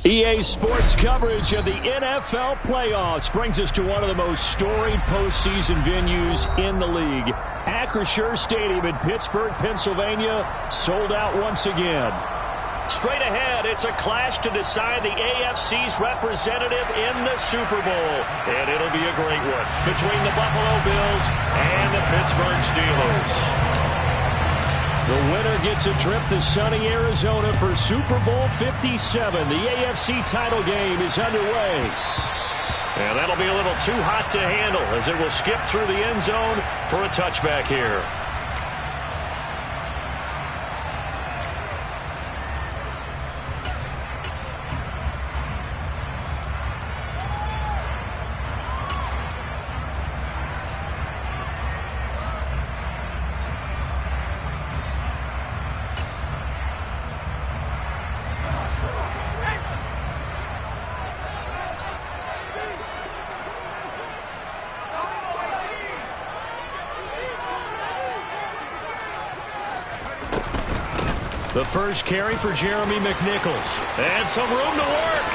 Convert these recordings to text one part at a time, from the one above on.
EA Sports coverage of the NFL playoffs brings us to one of the most storied postseason venues in the league. Acrisure Stadium in Pittsburgh, Pennsylvania, sold out once again. Straight ahead, it's a clash to decide the AFC's representative in the Super Bowl. And it'll be a great one between the Buffalo Bills and the Pittsburgh Steelers. The winner gets a trip to sunny Arizona for Super Bowl 57. The AFC title game is underway. And that'll be a little too hot to handle as it will skip through the end zone for a touchback here. The first carry for Jeremy McNichols. And some room to work.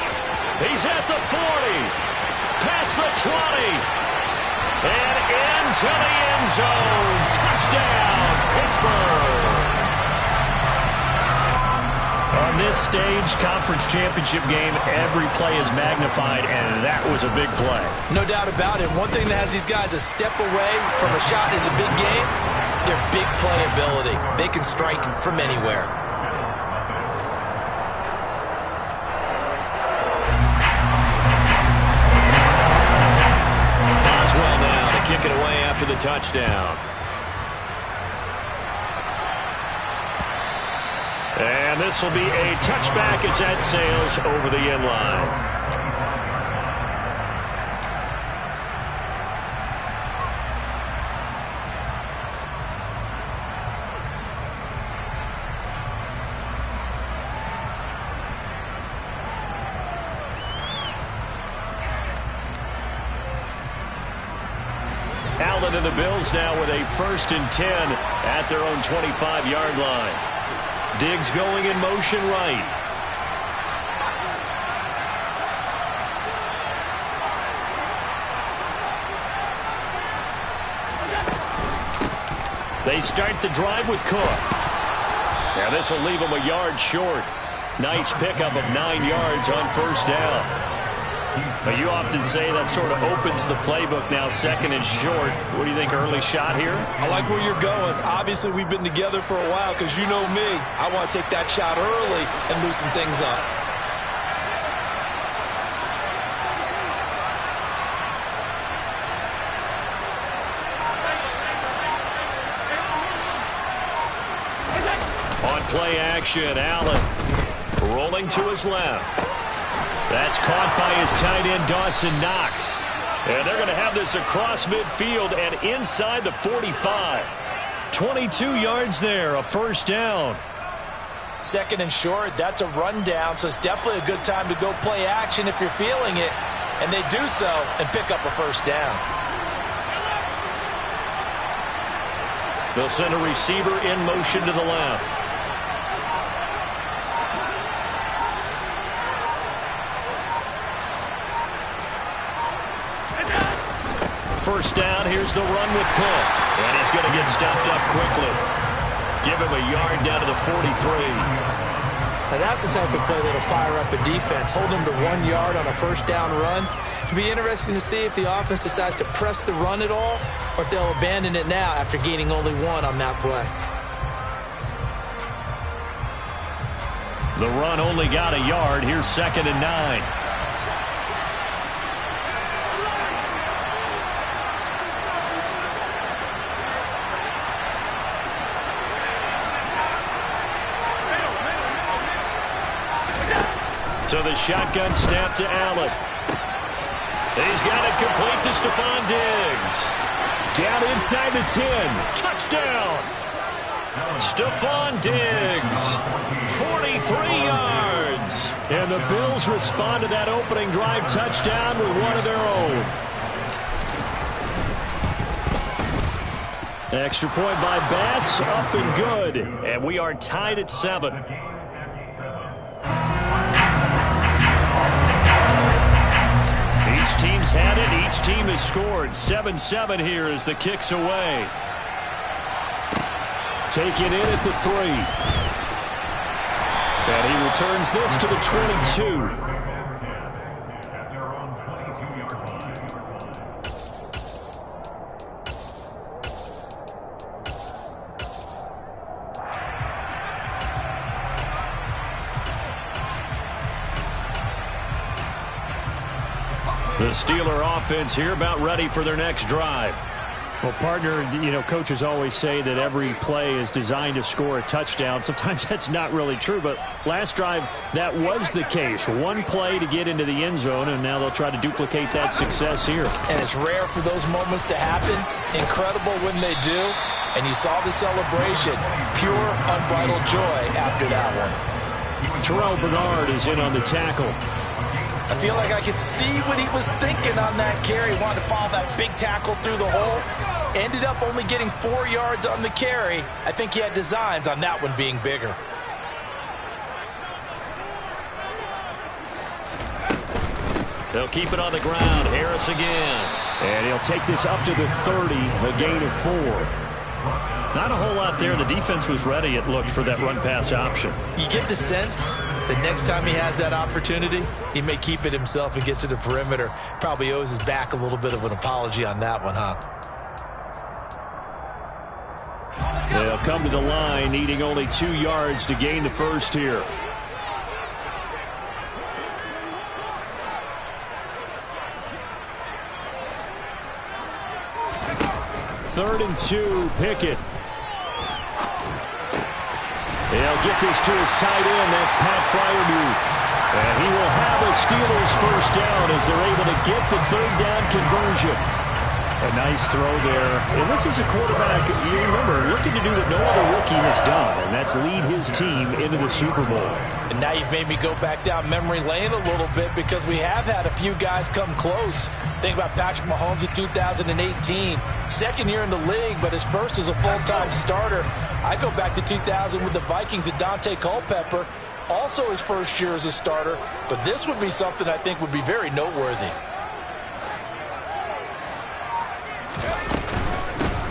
He's at the 40. Past the 20. And into the end zone. Touchdown, Pittsburgh. On this stage, conference championship game, every play is magnified, and that was a big play. No doubt about it. One thing that has these guys a step away from a shot in the big game, their big play ability. They can strike from anywhere. Kick it away after the touchdown. And this will be a touchback as that sails over the end line. Allen and the Bills now with a 1st and 10 at their own 25-yard line. Diggs going in motion right. They start the drive with Cook. Now this will leave them a yard short. Nice pickup of 9 yards on 1st down. But you often say that sort of opens the playbook now, 2nd and short. What do you think, early shot here? I like where you're going. Obviously, we've been together for a while because you know me. I want to take that shot early and loosen things up. On play action, Allen rolling to his left. That's caught by his tight end, Dawson Knox. And they're going to have this across midfield and inside the 45. 22 yards there, a 1st down. 2nd and short, that's a rundown, so it's definitely a good time to go play action if you're feeling it. And they do so and pick up a 1st down. They'll send a receiver in motion to the left. First down, here's the run with Cook. And he's going to get stopped up quickly. Give him a yard down to the 43. Now that's the type of play that'll fire up a defense. Hold them to 1 yard on a 1st down run. It'll be interesting to see if the offense decides to press the run at all or if they'll abandon it now after gaining only 1 on that play. The run only got a yard. Here's 2nd and 9. So the shotgun snap to Allen. He's got it complete to Stephon Diggs. Down inside the 10. Touchdown. Stephon Diggs. 43 yards. And the Bills respond to that opening drive touchdown with one of their own. Extra point by Bass, up and good. And we are tied at 7. teams had it. Each team has scored. 7-7 here as the kick's away. Taken in at the 3. And he returns this to the 22. The Steeler offense here about ready for their next drive. Well, partner, coaches always say that every play is designed to score a touchdown. Sometimes that's not really true, but last drive, that was the case. One play to get into the end zone, and now they'll try to duplicate that success here. And it's rare for those moments to happen. Incredible when they do. And you saw the celebration. Pure, unbridled joy after that one. Terrell Bernard is in on the tackle. I feel like I could see what he was thinking on that carry. He wanted to follow that big tackle through the hole. Ended up only getting 4 yards on the carry. I think he had designs on that one being bigger. They'll keep it on the ground. Harris again. And he'll take this up to the 30, a gain of 4. Not a whole lot there. The defense was ready, it looked, for that run-pass option. You get the sense that next time he has that opportunity, he may keep it himself and get to the perimeter. Probably owes his back a little bit of an apology on that one, huh? They'll come to the line, needing only 2 yards to gain the first here. Third and 2, Pickett. They'll get this to his tight end. That's Pat Freiermuth. And he will have a Steelers first down as they're able to get the third down conversion. A nice throw there. And this is a quarterback, you remember, looking to do what no other rookie has done, and that's lead his team into the Super Bowl. And now you've made me go back down memory lane a little bit because we have had a few guys come close. Think about Patrick Mahomes in 2018. Second year in the league, but his first as a full-time starter. I go back to 2000 with the Vikings and Dante Culpepper. Also his first year as a starter. But this would be something I think would be very noteworthy.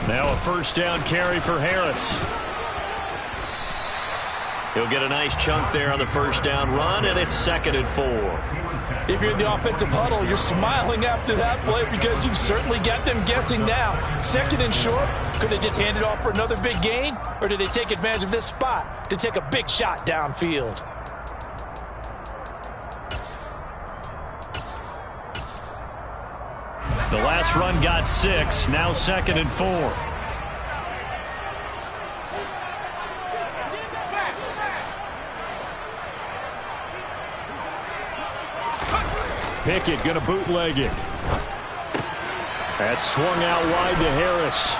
Now a first down carry for Harris. He'll get a nice chunk there on the first down run, and it's 2nd and 4. If you're in the offensive huddle, you're smiling after that play because you've certainly got them guessing now. 2nd and short, could they just hand it off for another big gain? Or did they take advantage of this spot to take a big shot downfield? The last run got 6, now 2nd and 4. Pickett going to bootleg it. That's swung out wide to Harris.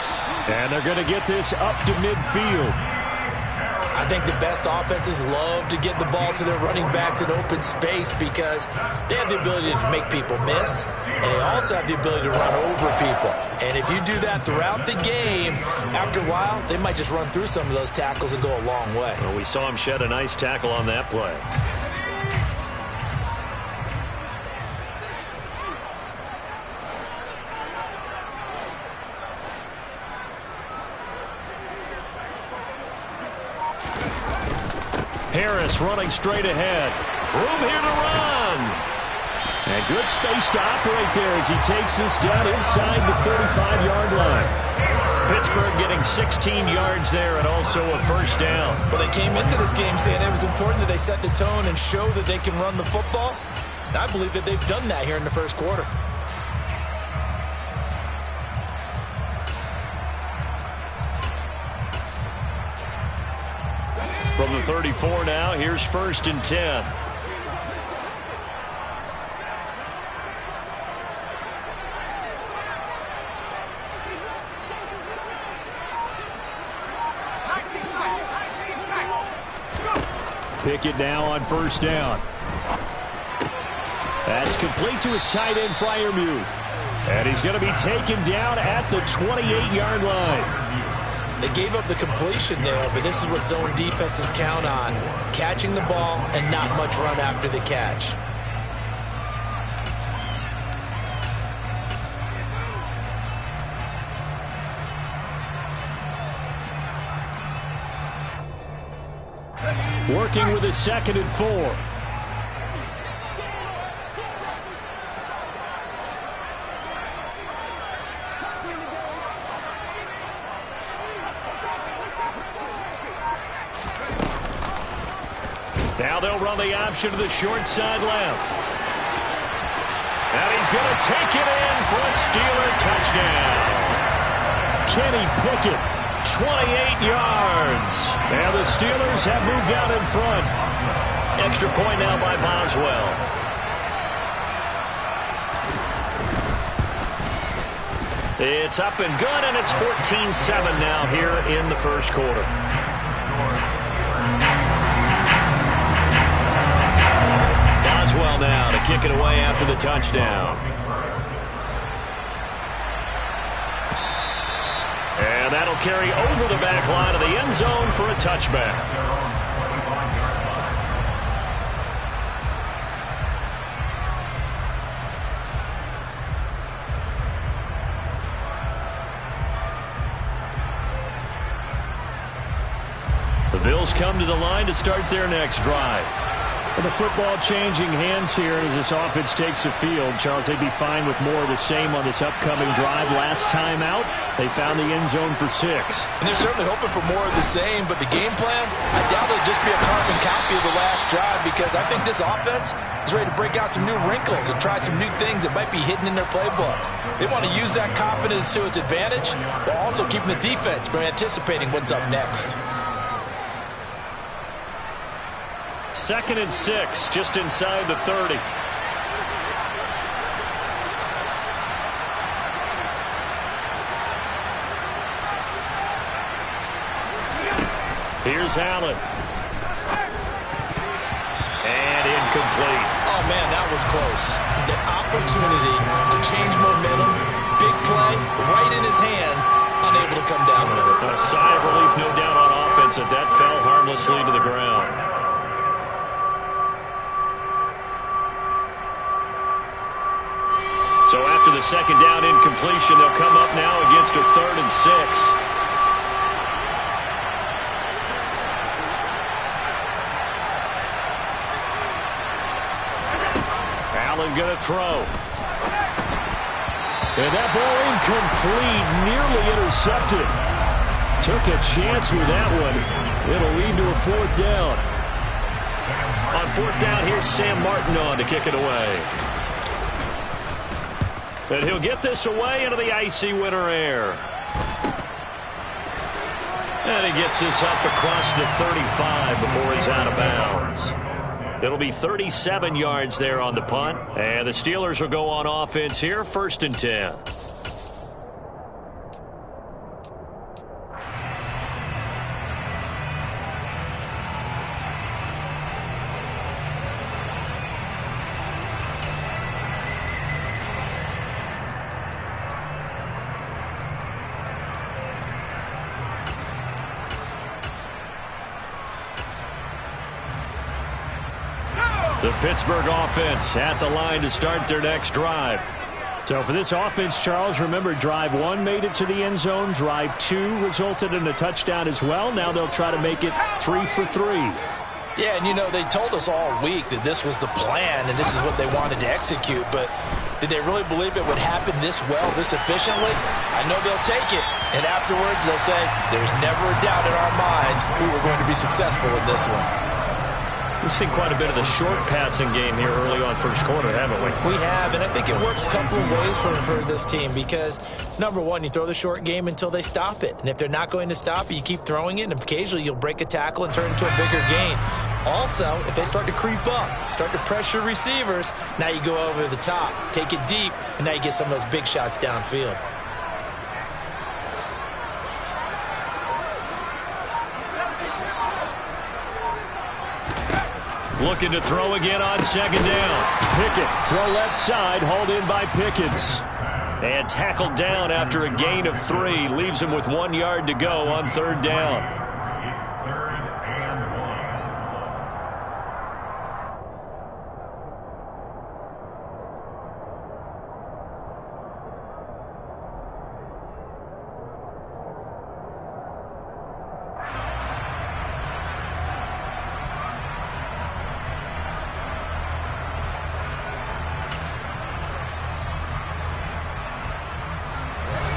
And they're going to get this up to midfield. I think the best offenses love to get the ball to their running backs in open space because they have the ability to make people miss, and they also have the ability to run over people. And if you do that throughout the game, after a while, they might just run through some of those tackles and go a long way. Well, we saw him shed a nice tackle on that play. Harris running straight ahead. Room here to run. And good space to operate there as he takes this down inside the 35-yard line. Pittsburgh getting 16 yards there and also a first down. Well, they came into this game saying it was important that they set the tone and show that they can run the football. And I believe that they've done that here in the first quarter. From the 34 now, here's 1st and 10. Pickett now on first down. That's complete to his tight end, Freiermuth. And he's going to be taken down at the 28-yard line. They gave up the completion there, but this is what zone defenses count on. Catching the ball and not much run after the catch. Working with a 2nd and 4. Now they'll run the option to the short side left. And he's going to take it in for a Steeler touchdown. Kenny Pickett, 28 yards. And the Steelers have moved out in front. Extra point now by Boswell. It's up and good, and it's 14-7 now here in the first quarter. Boswell now to kick it away after the touchdown. And that'll carry over the back line of the end zone for a touchback. The Bills come to the line to start their next drive. And the football changing hands here as this offense takes the field. Charles, they'd be fine with more of the same on this upcoming drive. Last time out, they found the end zone for 6. And they're certainly hoping for more of the same, but the game plan, I doubt it'll just be a carbon copy of the last drive, because I think this offense is ready to break out some new wrinkles and try some new things that might be hidden in their playbook. They want to use that confidence to its advantage while also keeping the defense from anticipating what's up next. 2nd and 6, just inside the 30. Here's Allen. And incomplete. Oh, man, that was close. The opportunity to change momentum, big play, right in his hands, unable to come down with it. A sigh of relief, no doubt, on offense that fell harmlessly to the ground. So after the 2nd down incompletion, they'll come up now against a 3rd and 6. Allen going to throw. And that ball incomplete, nearly intercepted. Took a chance with that one. It'll lead to a 4th down. On 4th down, here's Sam Martin on to kick it away. And he'll get this away into the icy winter air. And he gets this up across the 35 before he's out of bounds. It'll be 37 yards there on the punt. And the Steelers will go on offense here, 1st and 10. The Pittsburgh offense at the line to start their next drive. So for this offense, Charles, remember drive 1 made it to the end zone. Drive 2 resulted in a touchdown as well. Now they'll try to make it 3 for 3. Yeah, and you know, they told us all week that this was the plan and this is what they wanted to execute, but did they really believe it would happen this well, this efficiently? I know they'll take it, and afterwards they'll say, there's never a doubt in our minds we were going to be successful in this one. We've seen quite a bit of the short passing game here early on first quarter, haven't we? We have, and I think it works a couple of ways for this team because, number one, you throw the short game until they stop it. And if they're not going to stop it, you keep throwing it, and occasionally you'll break a tackle and turn into a bigger gain. Also, if they start to creep up, start to pressure receivers, now you go over the top, take it deep, and now you get some of those big shots downfield. Looking to throw again on 2nd down. Pickett, throw left side, hauled in by Pickens. And tackled down after a gain of 3. Leaves him with 1 yard to go on 3rd down.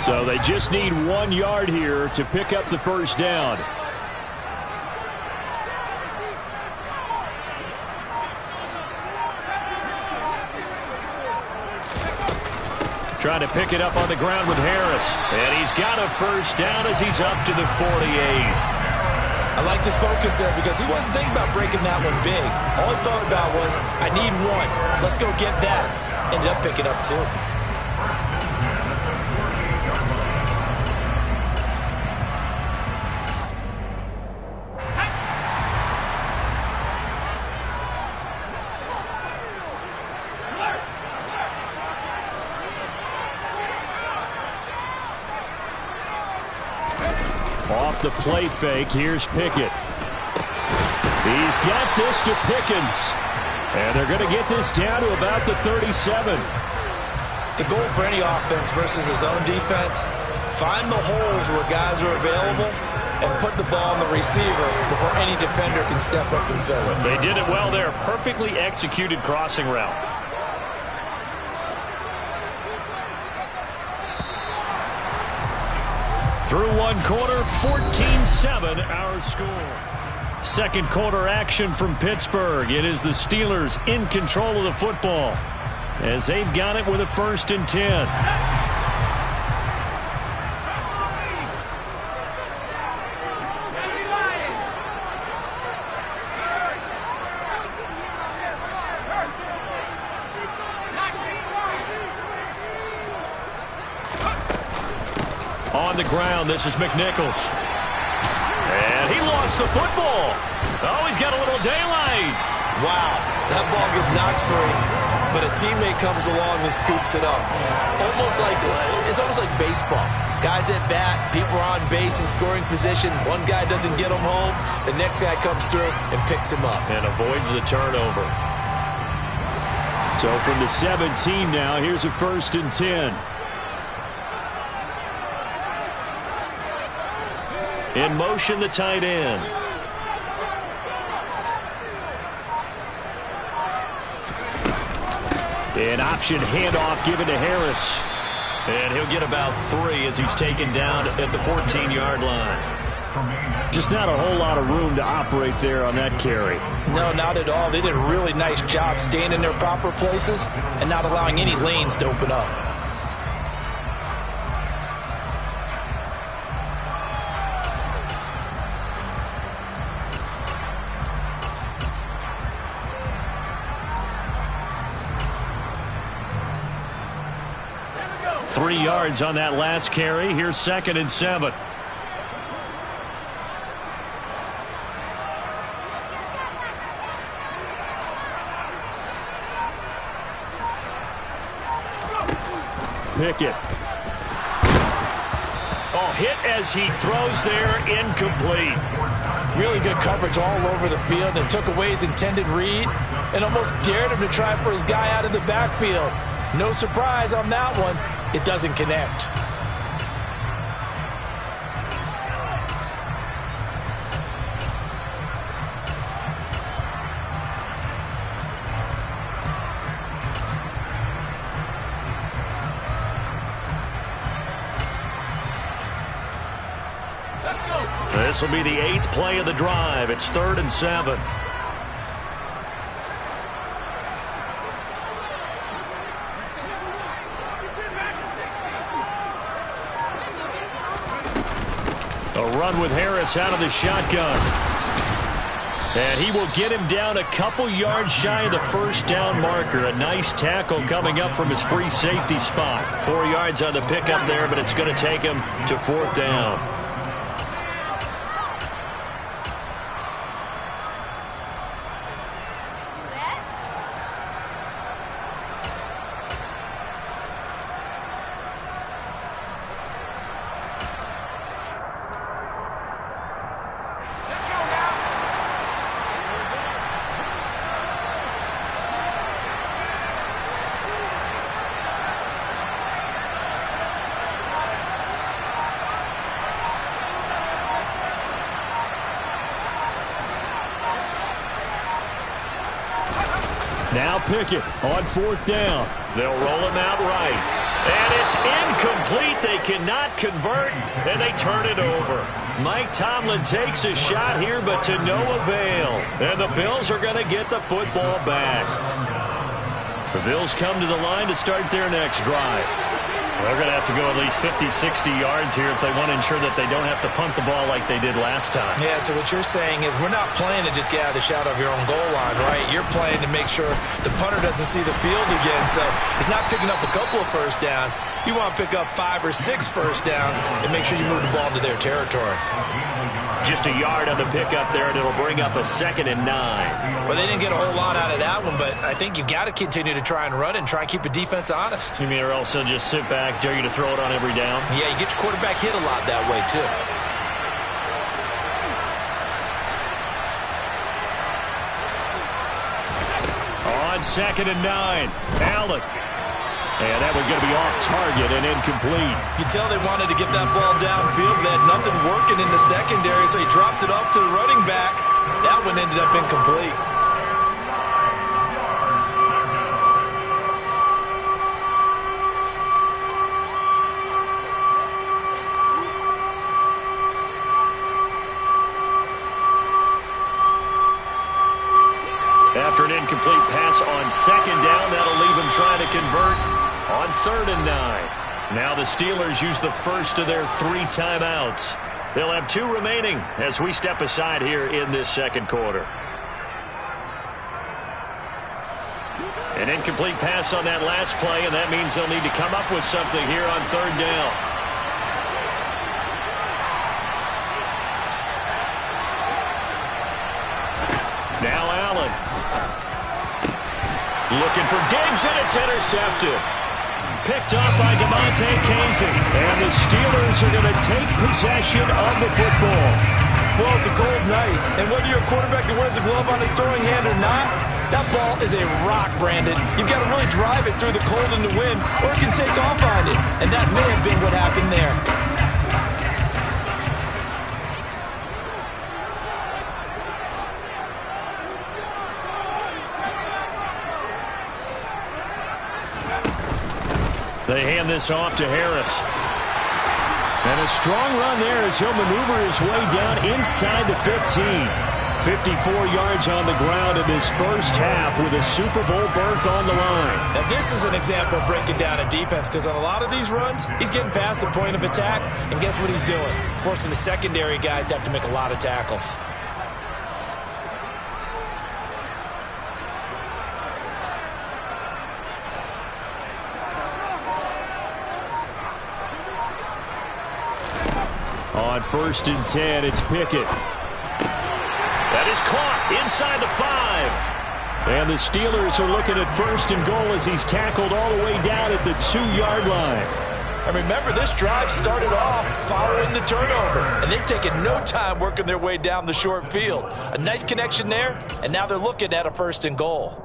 So they just need 1 yard here to pick up the first down. Trying to pick it up on the ground with Harris. And he's got a first down as he's up to the 48. I like his focus there because he wasn't thinking about breaking that one big. All he thought about was, I need one. Let's go get that. Ended up picking up 2. Off the play fake, here's Pickett. He's got this to Pickens. And they're going to get this down to about the 37. The goal for any offense versus his own defense, find the holes where guys are available and put the ball on the receiver before any defender can step up and fill it. They did it well there. Perfectly executed crossing route. Through 1 quarter, 14-7 our score. Second quarter action from Pittsburgh. It is the Steelers in control of the football as they've got it with a 1st and 10. On the ground, this is McNichols. And he lost the football. Oh, he's got a little daylight. Wow, that ball gets knocked free, but a teammate comes along and scoops it up. It's almost like baseball. Guys at bat, people are on base in scoring position. One guy doesn't get him home. The next guy comes through and picks him up. And avoids the turnover. So from the 17 now, here's a 1st and 10. In motion, the tight end. An option handoff given to Harris. And he'll get about 3 as he's taken down at the 14-yard line. Just not a whole lot of room to operate there on that carry. No, not at all. They did a really nice job staying in their proper places and not allowing any lanes to open up. Three yards on that last carry. Here's 2nd and 7. Pickett. Oh, hit as he throws there, incomplete. Really good coverage all over the field and took away his intended read and almost dared him to try for his guy out of the backfield. No surprise on that one. It doesn't connect. This will be the 8th play of the drive. It's 3rd and 7. A run with Harris out of the shotgun. And he will get him down a couple yards shy of the first down marker. A nice tackle coming up from his free safety spot. 4 yards on the pickup there, but it's going to take him to 4th down. Now Pickett on 4th down. They'll roll him out right. And it's incomplete. They cannot convert, and they turn it over. Mike Tomlin takes a shot here, but to no avail. And the Bills are going to get the football back. The Bills come to the line to start their next drive. They're going to have to go at least 50, 60 yards here if they want to ensure that they don't have to punt the ball like they did last time. Yeah, so what you're saying is we're not playing to just get out of the shadow of your own goal line, right? You're playing to make sure the punter doesn't see the field again. So it's not picking up a couple of first downs. You want to pick up 5 or 6 first downs and make sure you move the ball into their territory. Just a yard on the pickup there, and it'll bring up a 2nd and 9. Well, they didn't get a whole lot out of that one, but I think you've got to continue to try and run and try and keep the defense honest. You mean, or else they'll just sit back, dare you to throw it on every down? Yeah, you get your quarterback hit a lot that way, too. On 2nd and 9, Allen. And that one's going to be off target and incomplete. You can tell they wanted to get that ball downfield, but they had nothing working in the secondary, so he dropped it off to the running back. That one ended up incomplete. After an incomplete pass on 2nd down, that'll leave him trying to convert on 3rd and 9. Now the Steelers use the first of their 3 timeouts. They'll have 2 remaining as we step aside here in this second quarter. An incomplete pass on that last play, and that means they'll need to come up with something here on 3rd down. Now Allen. Looking for Diggs, and it's intercepted. Picked off by Devontae Casey. And the Steelers are going to take possession of the football. Well, it's a cold night, and whether you're a quarterback that wears a glove on his throwing hand or not, that ball is a rock, Brandon. You've got to really drive it through the cold and the wind, or it can take off on it. And that may have been what happened there. They hand this off to Harris. And a strong run there as he'll maneuver his way down inside the 15. 54 yards on the ground in this first half with a Super Bowl berth on the line. Now, this is an example of breaking down a defense, because on a lot of these runs, he's getting past the point of attack, and guess what he's doing? Forcing the secondary guys to have to make a lot of tackles. On 1st and 10, it's Pickett. That is caught inside the 5. And the Steelers are looking at 1st and goal as he's tackled all the way down at the 2-yard line. And remember, this drive started off following the turnover, and they've taken no time working their way down the short field. A nice connection there, and now they're looking at a 1st and goal.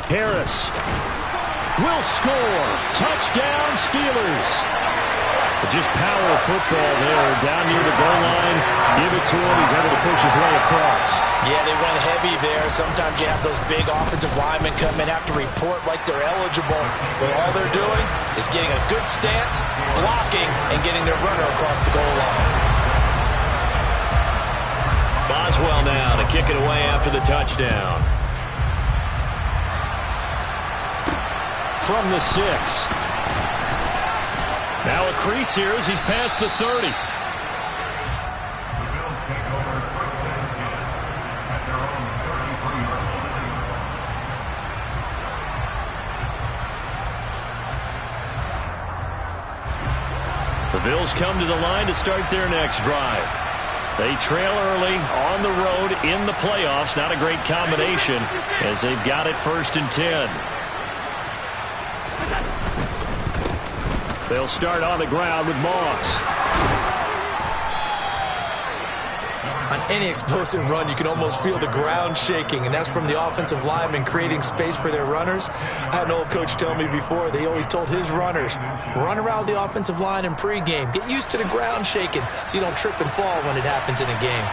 Harris will score. Touchdown, Steelers. Just power football there down near the goal line. Give it to him. He's able to push his way across. Yeah, they run heavy there. Sometimes you have those big offensive linemen come in, have to report like they're eligible. But all they're doing is getting a good stance, blocking, and getting their runner across the goal line. Boswell now to kick it away after the touchdown. From the 6. Now a crease here as he's past the 30. The Bills come to the line to start their next drive. They trail early on the road in the playoffs. Not a great combination as they've got it 1st and 10. They'll start on the ground with Moss. On any explosive run, you can almost feel the ground shaking, and that's from the offensive linemen creating space for their runners. I had an old coach tell me before, they always told his runners, run around the offensive line in pregame. Get used to the ground shaking so you don't trip and fall when it happens in a game.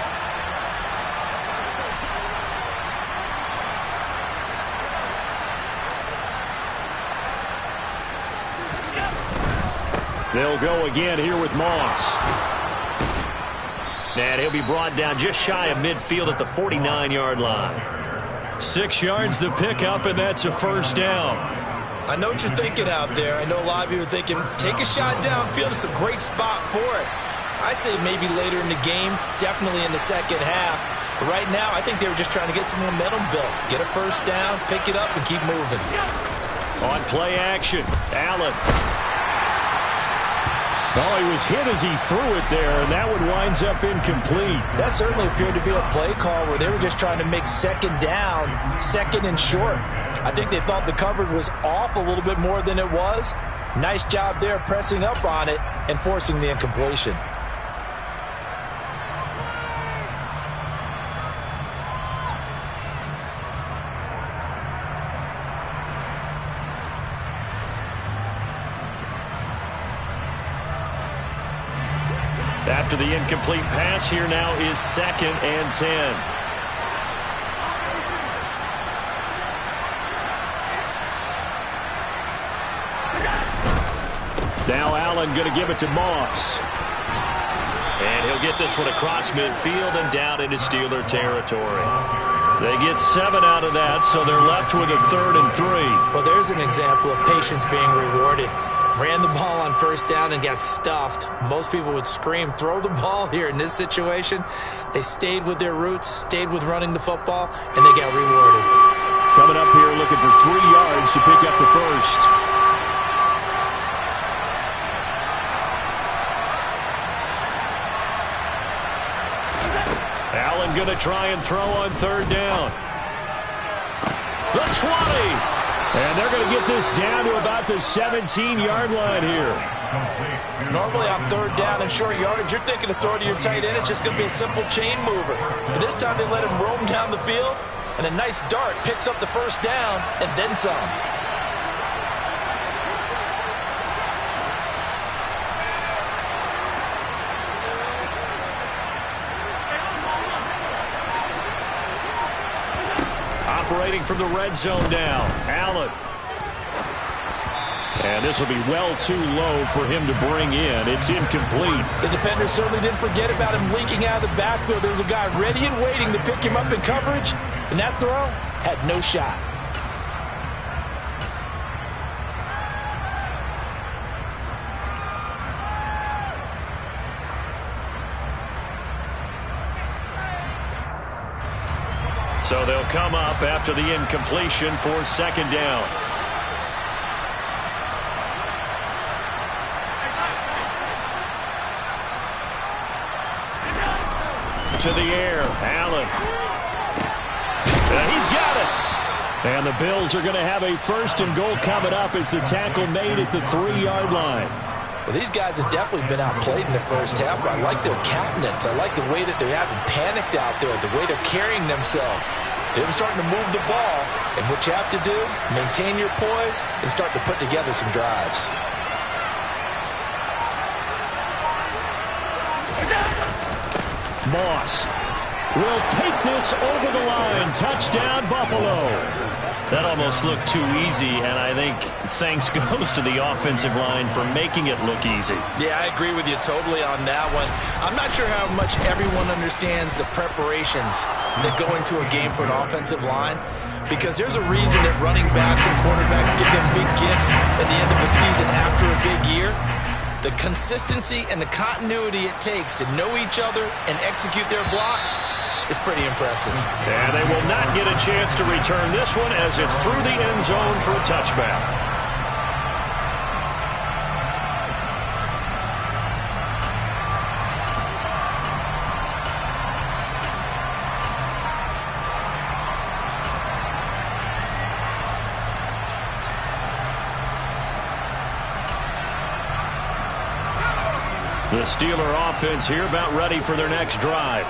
They'll go again here with Moss. And he'll be brought down just shy of midfield at the 49-yard line. 6 yards the pickup, and that's a first down. I know what you're thinking out there. I know a lot of you are thinking, take a shot downfield. It's a great spot for it. I'd say maybe later in the game, definitely in the second half. But right now, I think they were just trying to get some momentum built. Get a first down, pick it up, and keep moving. On play action, Allen. Oh, he was hit as he threw it there, and that one winds up incomplete. That certainly appeared to be a play call where they were just trying to make second down, second and short. I think they thought the coverage was off a little bit more than it was. Nice job there pressing up on it and forcing the incompletion. After the incomplete pass, here now is 2nd and 10. Now Allen going to give it to Moss. And he'll get this one across midfield and down into Steeler territory. They get 7 out of that, so they're left with a 3rd and 3. Well, there's an example of patience being rewarded. Ran the ball on first down and got stuffed. Most people would scream, throw the ball here. In this situation, they stayed with their roots, stayed with running the football, and they got rewarded. Coming up here looking for 3 yards to pick up the first. Allen going to try and throw on 3rd down. The 20. And they're going to get this down to about the 17-yard line here. Normally on 3rd down and short yardage, you're thinking to throw to your tight end. It's just going to be a simple chain mover. But this time they let him roam down the field, and a nice dart picks up the first down and then some. Operating from the red zone now, Allen. And this will be well too low for him to bring in. It's incomplete. The defender certainly didn't forget about him leaking out of the backfield. There was a guy ready and waiting to pick him up in coverage, and that throw had no shot. So they'll come up after the incompletion for 2nd down. To the air, Allen. And he's got it. And the Bills are going to have a 1st and goal coming up as the tackle made at the 3-yard line. Well, these guys have definitely been outplayed in the first half, but I like their countenance. I like the way that they haven't panicked out there, the way they're carrying themselves. They're starting to move the ball, and what you have to do, maintain your poise and start to put together some drives. Moss will take this over the line. Touchdown, Buffalo. That almost looked too easy, and I think thanks goes to the offensive line for making it look easy. Yeah, I agree with you totally on that one. I'm not sure how much everyone understands the preparations that go into a game for an offensive line, because there's a reason that running backs and quarterbacks give them big gifts at the end of the season after a big year. The consistency and the continuity it takes to know each other and execute their blocks is pretty impressive. And they will not get a chance to return this one as it's through the end zone for a touchback. The Steeler offense here about ready for their next drive.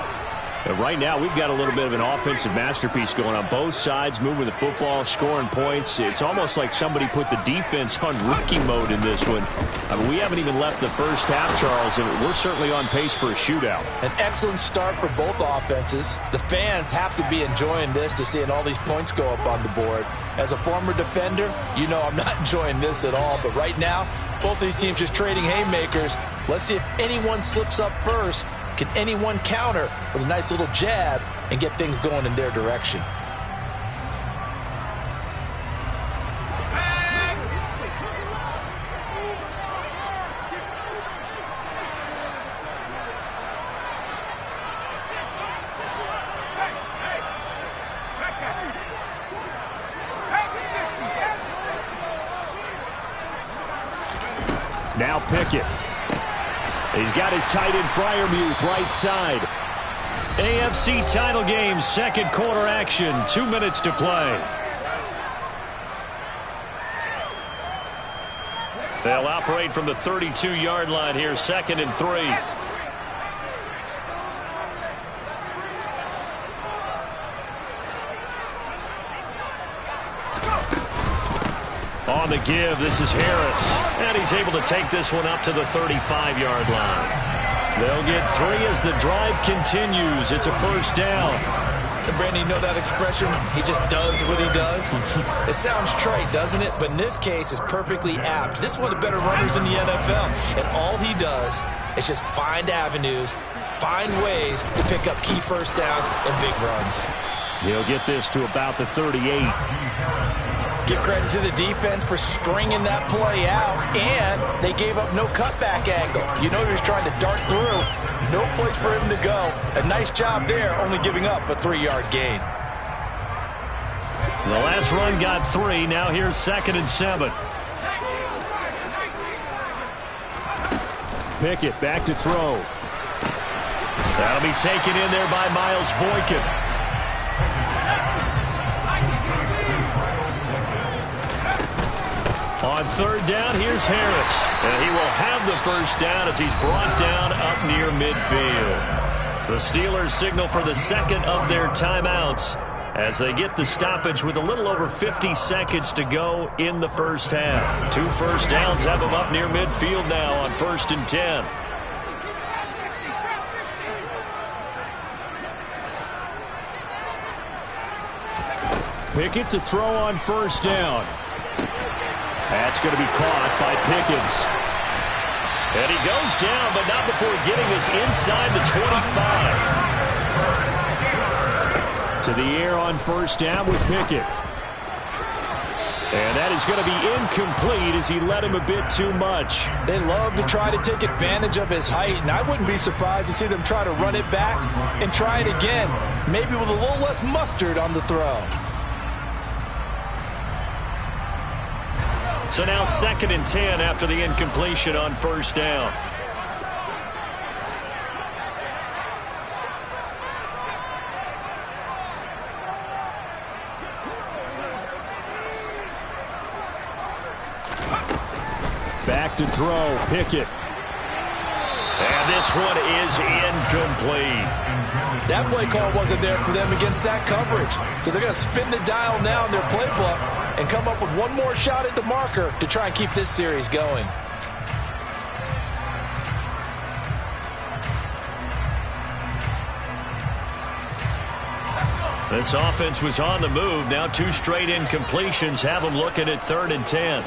And right now, we've got a little bit of an offensive masterpiece going on both sides, moving the football, scoring points. It's almost like somebody put the defense on rookie mode in this one. I mean, we haven't even left the first half, Charles, and we're certainly on pace for a shootout. An excellent start for both offenses. The fans have to be enjoying this to seeing all these points go up on the board. As a former defender, you know I'm not enjoying this at all. But right now, both these teams just trading haymakers. Let's see if anyone slips up first. Can anyone counter with a nice little jab and get things going in their direction? Now Pickett. He's got his tight end Freiermuth right side. AFC title game, second quarter action. 2 minutes to play. They'll operate from the 32-yard line here, 2nd and 3. On the give, this is Harris. And he's able to take this one up to the 35-yard line. They'll get 3 as the drive continues. It's a first down. And Brandon, you know that expression, he just does what he does? It sounds trite, doesn't it? But in this case, it's perfectly apt. This is one of the better runners in the NFL. And all he does is just find avenues, find ways to pick up key first downs and big runs. He'll get this to about the 38. Give credit to the defense for stringing that play out, and they gave up no cutback angle. You know he was trying to dart through. No place for him to go. A nice job there, only giving up a 3-yard gain. The last run got 3. Now here's 2nd and 7. Pickett back to throw. That'll be taken in there by Miles Boykin. On 3rd down, here's Harris. And he will have the first down as he's brought down up near midfield. The Steelers signal for the 2nd of their timeouts as they get the stoppage with a little over 50 seconds to go in the first half. 2 first downs have them up near midfield now on 1st and 10. Pickett to throw on 1st down. That's going to be caught by Pickens. And he goes down, but not before getting us inside the 25. To the air on 1st down with Pickett. And that is going to be incomplete as he led him a bit too much. They love to try to take advantage of his height, and I wouldn't be surprised to see them try to run it back and try it again, maybe with a little less mustard on the throw. So now 2nd and 10 after the incompletion on 1st down. Back to throw, Pickett. And this one is incomplete. That play call wasn't there for them against that coverage. So they're going to spin the dial now in their playbook and come up with one more shot at the marker to try and keep this series going. This offense was on the move. Now 2 straight incompletions have them looking at 3rd and 10.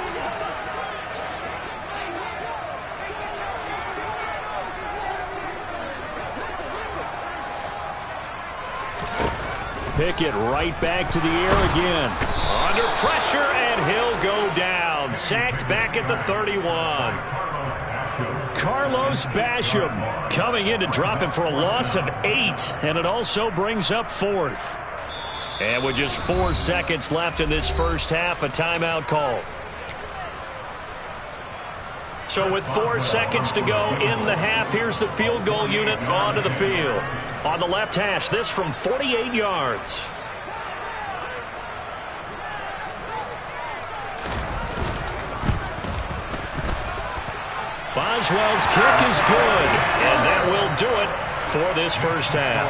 Pickett right back to the air again. Under pressure, and he'll go down. Sacked back at the 31. Carlos Basham coming in to drop him for a loss of 8, and it also brings up 4th. And with just 4 seconds left in this first half, a timeout call. So with 4 seconds to go in the half, here's the field goal unit onto the field. On the left hash, this from 48 yards. Boswell's kick is good, and that will do it for this first half.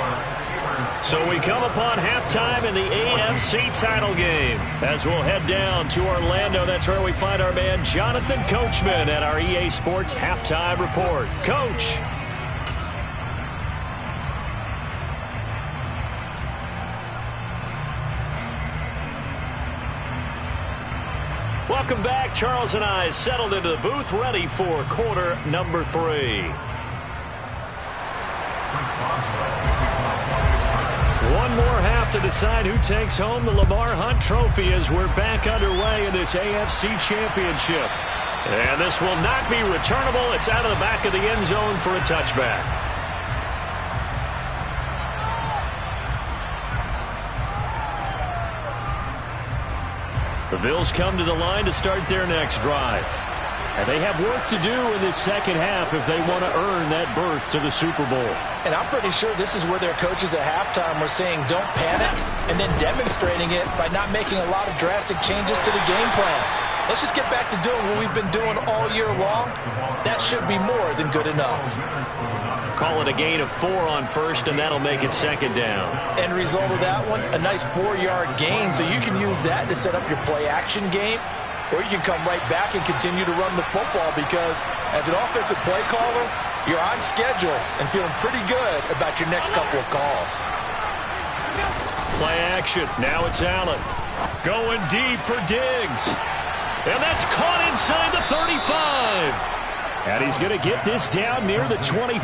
So we come upon halftime in the AFC title game. As we'll head down to Orlando, that's where we find our man Jonathan Coachman at our EA Sports Halftime Report. Coach. Welcome back. Charles and I settled into the booth, ready for quarter number 3. One more half to decide who takes home the Lamar Hunt Trophy as we're back underway in this AFC Championship. And this will not be returnable. It's out of the back of the end zone for a touchback. The Bills come to the line to start their next drive. And they have work to do in this second half if they want to earn that berth to the Super Bowl. And I'm pretty sure this is where their coaches at halftime were saying don't panic, and then demonstrating it by not making a lot of drastic changes to the game plan. Let's just get back to doing what we've been doing all year long. That should be more than good enough. Call it a gain of 4 on first, and that'll make it second down. End result of that one, a nice 4-yard gain, so you can use that to set up your play-action game. Or you can come right back and continue to run the football because as an offensive play caller, you're on schedule and feeling pretty good about your next couple of calls. Play action. Now it's Allen. Going deep for Diggs. And that's caught inside the 35. And he's going to get this down near the 25.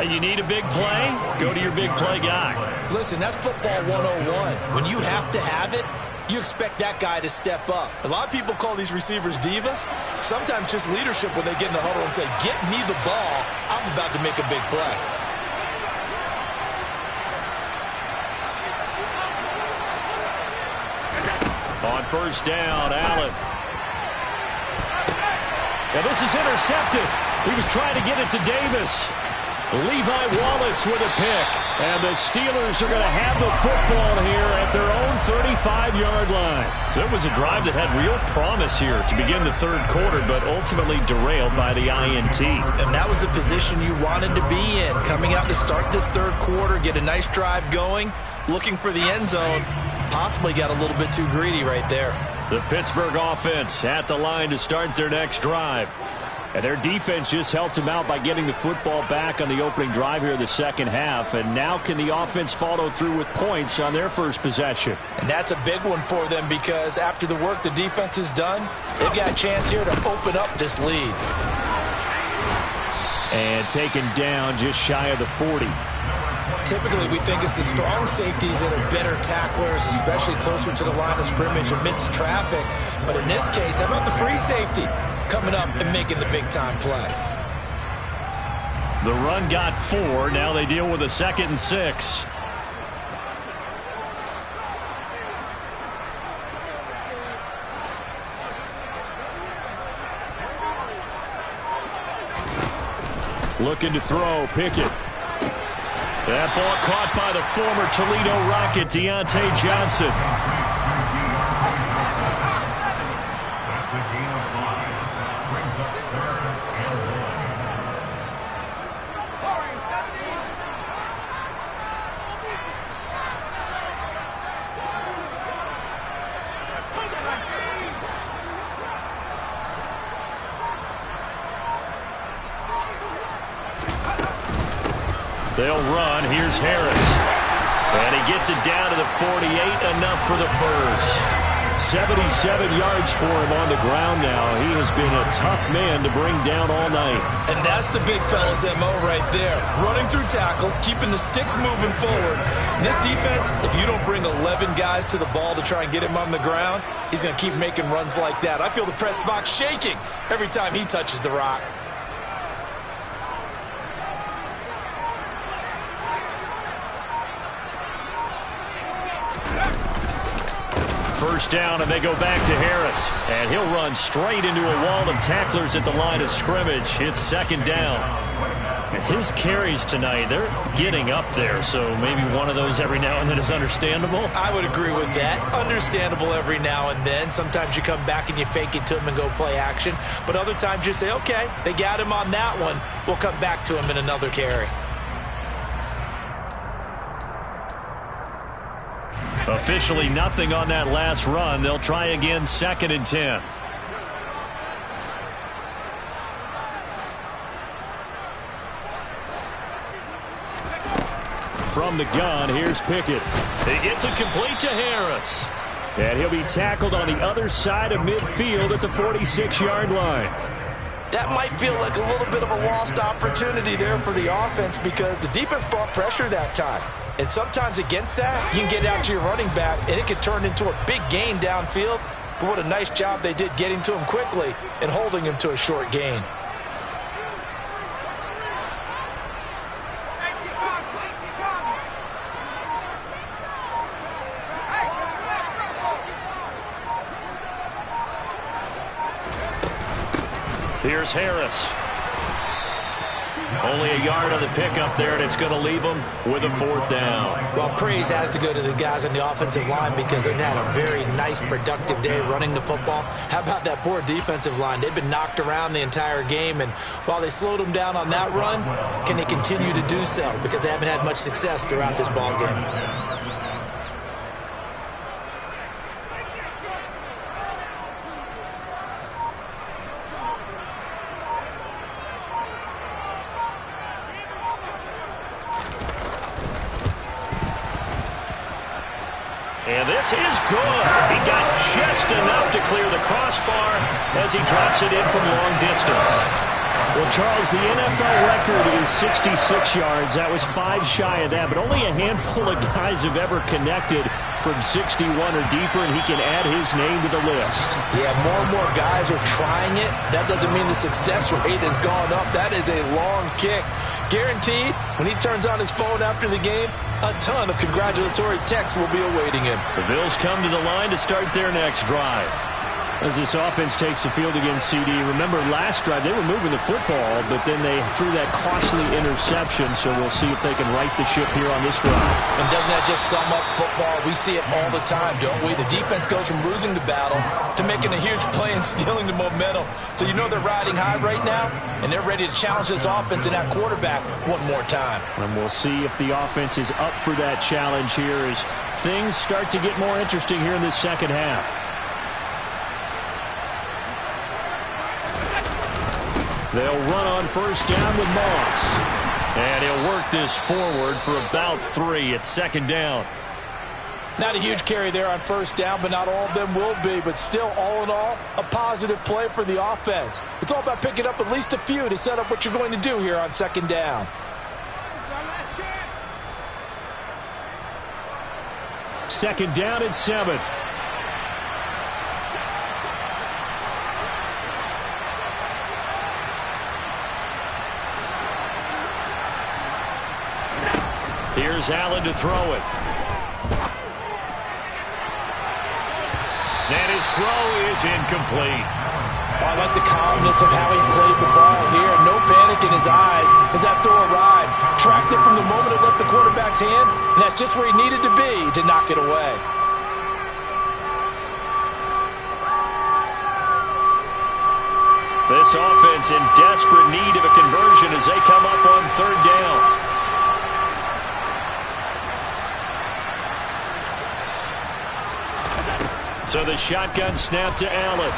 Hey, you need a big play? Go to your big play guy. Listen, that's football 101. When you have to have it, you expect that guy to step up. A lot of people call these receivers divas. Sometimes just leadership when they get in the huddle and say, get me the ball. I'm about to make a big play. On first down, Allen. And this is intercepted. He was trying to get it to Davis. Levi Wallace with a pick. And the Steelers are going to have the football here at their own 35-yard line. So it was a drive that had real promise here to begin the third quarter, but ultimately derailed by the INT. And that was the position you wanted to be in. Coming out to start this third quarter, get a nice drive going, looking for the end zone. Possibly got a little bit too greedy right there. The Pittsburgh offense at the line to start their next drive. And their defense just helped them out by getting the football back on the opening drive here in the second half. And now can the offense follow through with points on their first possession? And that's a big one for them because after the work the defense has done, they've got a chance here to open up this lead. And taken down just shy of the 40. Typically, we think it's the strong safeties that are better tacklers, especially closer to the line of scrimmage amidst traffic. But in this case, how about the free safety coming up and making the big-time play? The run got 4. Now they deal with a 2nd and 6. Looking to throw, Pickett. That ball caught by the former Toledo Rocket, Deontay Johnson. That's the gain of 5. Brings up 3rd and 1. They'll run. Here's Harris. And he gets it down to the 48. Enough for the first. 77 yards for him on the ground now. He has been a tough man to bring down all night. And that's the big fella's MO right there. Running through tackles, keeping the sticks moving forward. In this defense, if you don't bring 11 guys to the ball to try and get him on the ground, he's going to keep making runs like that. I feel the press box shaking every time he touches the rock. First down, and they go back to Harris. And he'll run straight into a wall of tacklers at the line of scrimmage. It's 2nd down. His carries tonight, they're getting up there, so maybe one of those every now and then is understandable. I would agree with that. Understandable every now and then. Sometimes you come back and you fake it to him and go play action. But other times you say, okay, they got him on that one. We'll come back to him in another carry. Officially nothing on that last run. They'll try again, 2nd and 10. From the gun, here's Pickett. He gets it complete to Harris. And he'll be tackled on the other side of midfield at the 46-yard line. That might feel like a little bit of a lost opportunity there for the offense because the defense brought pressure that time. And sometimes against that, you can get out to your running back, and it can turn into a big gain downfield. But what a nice job they did getting to him quickly and holding him to a short gain. Here's Harris. Only a yard on the pickup there, and it's going to leave them with a 4th down. Well, praise has to go to the guys on the offensive line because they've had a very nice, productive day running the football. How about that poor defensive line? They've been knocked around the entire game, and while they slowed them down on that run, can they continue to do so? Because they haven't had much success throughout this ball game. And this is good. He got just enough to clear the crossbar as he drops it in from long distance. Well, Charles, the NFL record is 66 yards. That was 5 shy of that, but only a handful of guys have ever connected from 61 or deeper, and he can add his name to the list. Yeah, more and more guys are trying it. That doesn't mean the success rate has gone up. That is a long kick. Guaranteed, when he turns on his phone after the game, a ton of congratulatory texts will be awaiting him. The Bills come to the line to start their next drive. As this offense takes the field against CD, remember last drive they were moving the football, but then they threw that costly interception, so we'll see if they can right the ship here on this drive. And doesn't that just sum up football? We see it all the time, don't we? The defense goes from losing the battle to making a huge play and stealing the momentum. So you know they're riding high right now, and they're ready to challenge this offense and that quarterback one more time. And we'll see if the offense is up for that challenge here as things start to get more interesting here in the second half. They'll run on 1st down with Moss. And he'll work this forward for about 3 at 2nd down. Not a huge carry there on 1st down, but not all of them will be. But still, all in all, a positive play for the offense. It's all about picking up at least a few to set up what you're going to do here on 2nd down. 2nd down and 7. Here's Allen to throw it. And his throw is incomplete. I like the calmness of how he played the ball here. No panic in his eyes as that throw arrived. Tracked it from the moment it left the quarterback's hand, and that's just where he needed to be to knock it away. This offense in desperate need of a conversion as they come up on 3rd down. So the shotgun snap to Allen.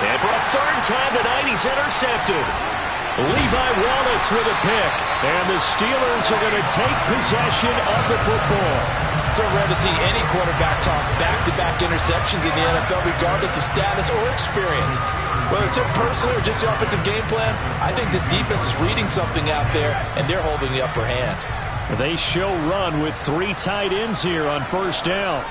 And for a 3rd time tonight, he's intercepted. Levi Wallace with a pick. And the Steelers are going to take possession of the football. So rare to see any quarterback toss back-to-back interceptions in the NFL, regardless of status or experience. Whether it's impersonal or just the offensive game plan, I think this defense is reading something out there, and they're holding the upper hand. They show run with 3 tight ends here on 1st down.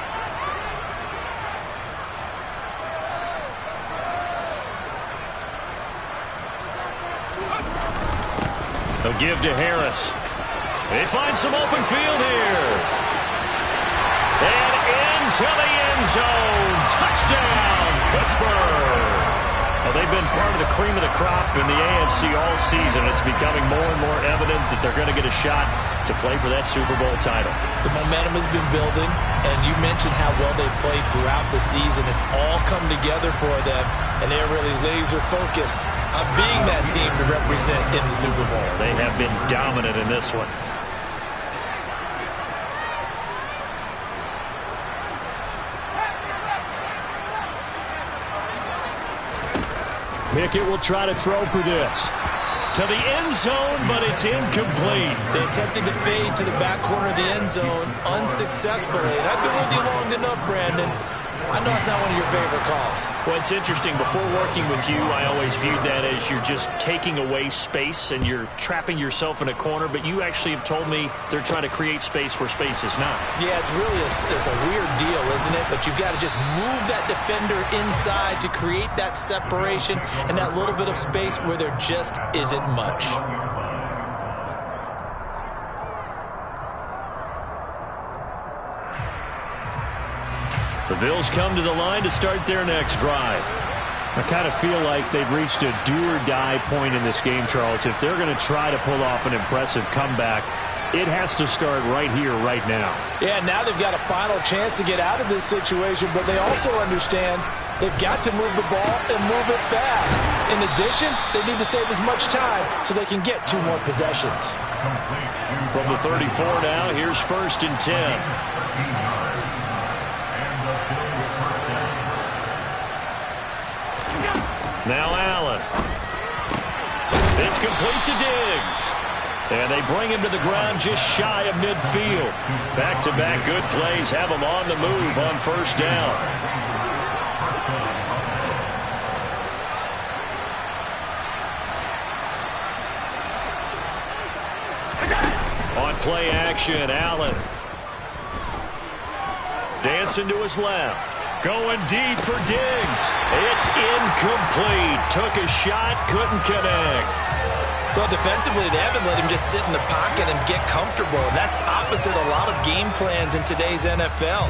They'll give to Harris. They find some open field here. And into the end zone. Touchdown, Pittsburgh. Well, they've been part of the cream of the crop in the AFC all season. It's becoming more and more evident that they're going to get a shot to play for that Super Bowl title. The momentum has been building, and you mentioned how well they've played throughout the season. It's all come together for them, and they're really laser-focused on being that team to represent in the Super Bowl. They have been dominant in this one. Pickett will try to throw for this. To the end zone, but it's incomplete. They attempted to fade to the back corner of the end zone unsuccessfully. And I've been with you long enough, Brandon. I know it's not one of your favorite calls. Well, it's interesting. Before working with you, I always viewed that as you're just taking away space and you're trapping yourself in a corner. But you actually have told me they're trying to create space where space is not. Yeah, it's really a weird deal, isn't it? But you've got to just move that defender inside to create that separation and that little bit of space where there just isn't much. The Bills come to the line to start their next drive. I kind of feel like they've reached a do-or-die point in this game, Charles. If they're going to try to pull off an impressive comeback, it has to start right here, right now. Yeah, now they've got a final chance to get out of this situation, but they also understand they've got to move the ball and move it fast. In addition, they need to save as much time so they can get 2 more possessions. From the 34 now, here's 1st and 10. Now Allen. It's complete to Diggs. And they bring him to the ground just shy of midfield. Back-to-back good plays have him on the move on 1st down. On play action, Allen. Dancing to his left. Going deep for Diggs. It's incomplete. Took a shot, couldn't connect. Well, defensively, they haven't let him just sit in the pocket and get comfortable, and that's opposite a lot of game plans in today's NFL.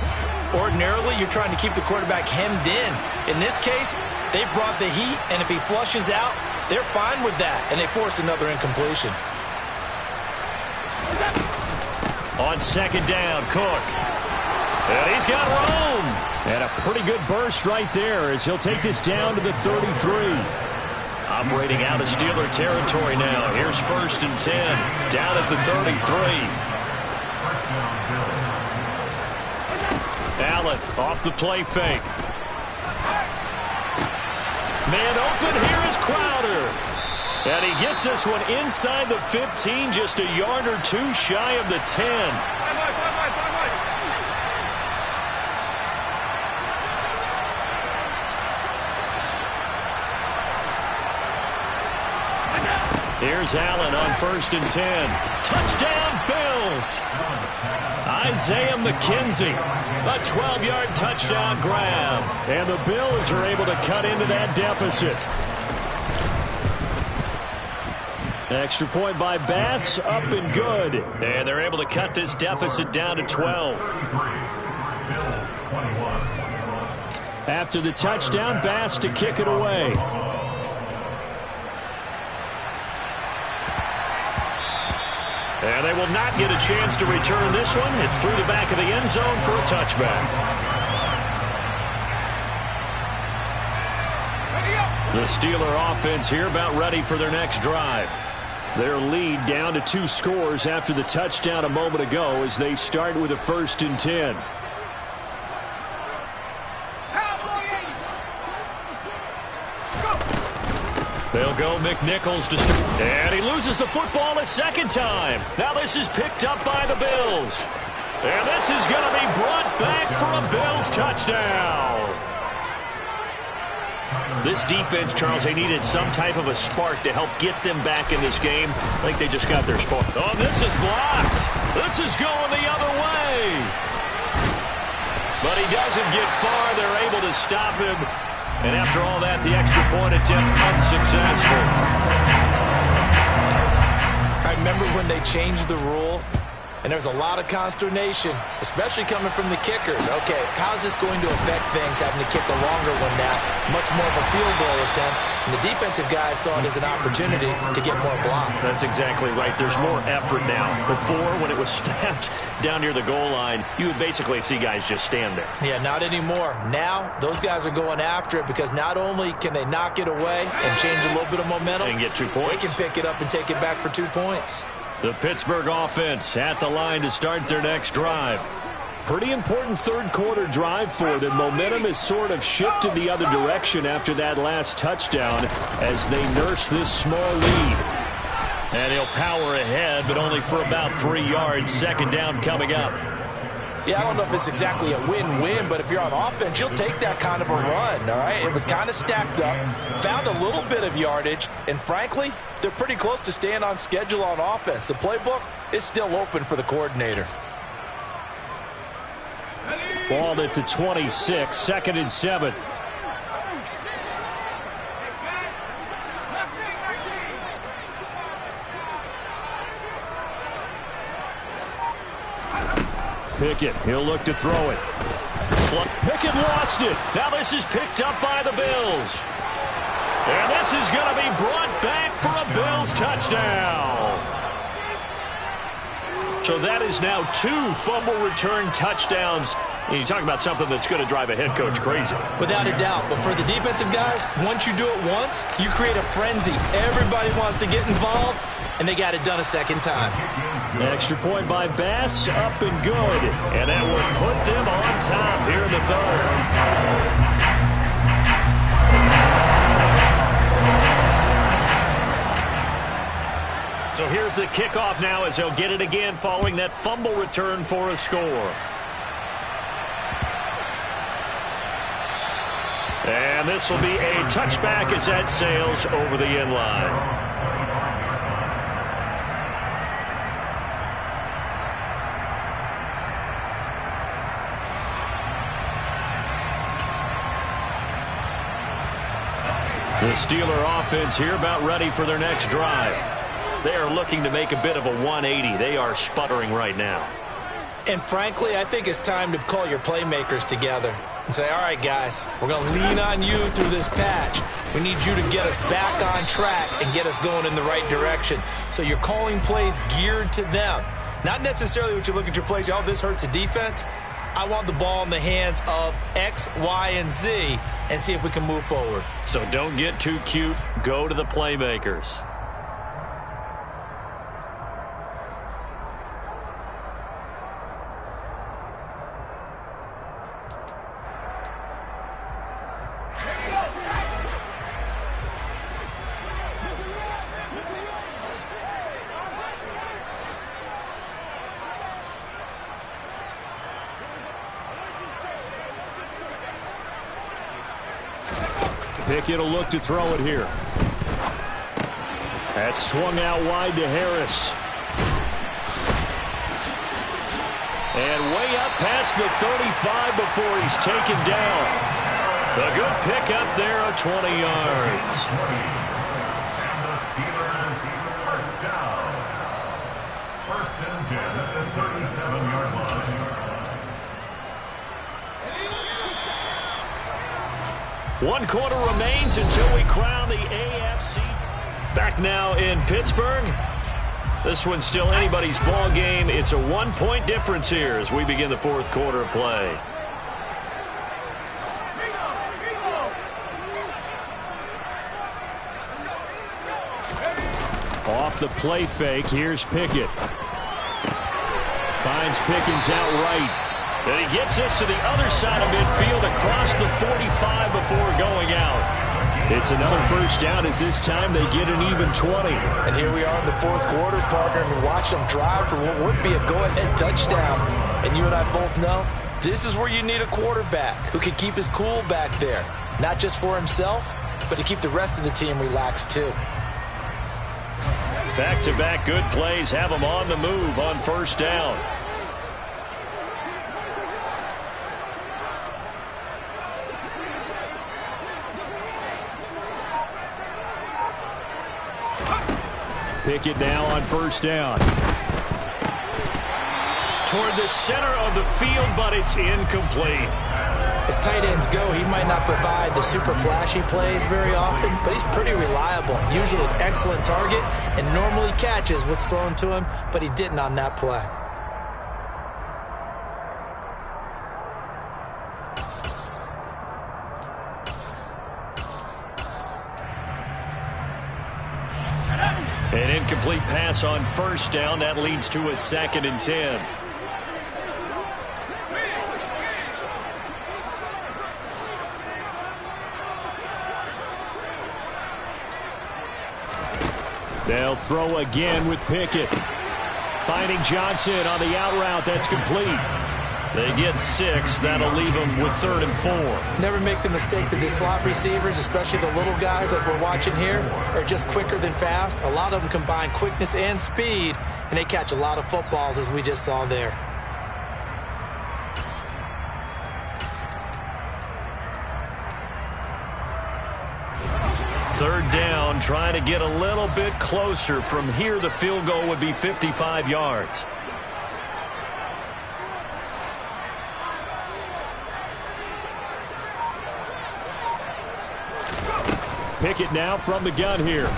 Ordinarily, you're trying to keep the quarterback hemmed in. In this case, they brought the heat, and if he flushes out, they're fine with that, and they force another incompletion. On 2nd down, Cook. And he's got room. And a pretty good burst right there as he'll take this down to the 33. Operating out of Steeler territory now. Here's 1st and 10. Down at the 33. Allen off the play fake. Man open, here is Crowder. And he gets this one inside the 15, just a yard or 2 shy of the 10. Here's Allen on 1st and 10. Touchdown, Bills. Isaiah McKenzie. A 12-yard touchdown grab. And the Bills are able to cut into that deficit. Extra point by Bass, up and good. And they're able to cut this deficit down to 12. After the touchdown, Bass to kick it away. And they will not get a chance to return this one. It's through the back of the end zone for a touchback. The Steeler offense here about ready for their next drive. Their lead down to 2 scores after the touchdown a moment ago as they start with a 1st and 10. They'll go McNichols to start. And he loses the football a 2nd time. Now this is picked up by the Bills. And this is going to be brought back for a Bills touchdown. This defense, Charles, they needed some type of a spark to help get them back in this game. I think they just got their spark. Oh, this is blocked. This is going the other way. But he doesn't get far. They're able to stop him. And after all that, the extra point attempt unsuccessful. I remember when they changed the rule, and there was a lot of consternation, especially coming from the kickers. Okay, how's this going to affect things, having to kick a longer one now? Much more of a field goal attempt. And the defensive guys saw it as an opportunity to get more block. That's exactly right. There's more effort now. Before, when it was snapped down near the goal line, you would basically see guys just stand there. Yeah, not anymore. Now, those guys are going after it because not only can they knock it away and change a little bit of momentum, and get 2 points. They can pick it up and take it back for 2 points. The Pittsburgh offense at the line to start their next drive. Pretty important third quarter drive for them. Momentum has sort of shifted the other direction after that last touchdown as they nurse this small lead. And he'll power ahead, but only for about 3 yards. Second down coming up. Yeah, I don't know if it's exactly a win-win, but if you're on offense, you'll take that kind of a run, all right? It was kind of stacked up, found a little bit of yardage, and frankly, they're pretty close to staying on schedule on offense. The playbook is still open for the coordinator. Ball at the 26, 2nd and 7. Pickett, he'll look to throw it. Pickett lost it. Now this is picked up by the Bills. And this is going to be brought back for a Bills touchdown. So that is now 2 fumble return touchdowns. And you talk about something that's going to drive a head coach crazy. Without a doubt. But for the defensive guys, once you do it once, you create a frenzy. Everybody wants to get involved, and they got it done a second time. Extra point by Bass, up and good. And that will put them on top here in the third. So here's the kickoff now as they'll get it again following that fumble return for a score. And this will be a touchback as that sails over the end line. The Steeler offense here about ready for their next drive. They are looking to make a bit of a 180. They are sputtering right now. And frankly, I think it's time to call your playmakers together and say, all right, guys, we're going to lean on you through this patch. We need you to get us back on track and get us going in the right direction. So you're calling plays geared to them. Not necessarily what you look at your plays, oh, this hurts the defense. I want the ball in the hands of X, Y, and Z and see if we can move forward. So don't get too cute. Go to the playmakers. Pickett will look to throw it here. That's swung out wide to Harris. And way up past the 35 before he's taken down. A good pickup there of 20 yards. And the Steelers first down. 1st and 10 at the 37-yard line. 1 quarter remains until we crown the AFC. Back now in Pittsburgh. This one's still anybody's ball game. It's a 1-point difference here as we begin the 4th quarter of play. Off the play fake, here's Pickett. Finds Pickens out right. And he gets this to the other side of midfield across the 45 before going out. It's another first down as this time they get an even 20. And here we are in the 4th quarter, partner, and we watch them drive for what would be a go-ahead touchdown. And you and I both know this is where you need a quarterback who can keep his cool back there. Not just for himself, but to keep the rest of the team relaxed too. Back-to-back good plays have them on the move on first down. Pickett now on first down. Toward the center of the field, but it's incomplete. As tight ends go, he might not provide the super flashy plays very often, but he's pretty reliable. Usually an excellent target and normally catches what's thrown to him, but he didn't on that play. An incomplete pass on first down. That leads to a 2nd and 10. They'll throw again with Pickett. Finding Johnson on the out route. That's complete. They get 6. That'll leave them with 3rd and 4. Never make the mistake that the slot receivers, especially the little guys like we're watching here, are just quicker than fast. A lot of them combine quickness and speed, and they catch a lot of footballs, as we just saw there. Third down, trying to get a little bit closer. From here, the field goal would be 55 yards. Pickett now from the gun here.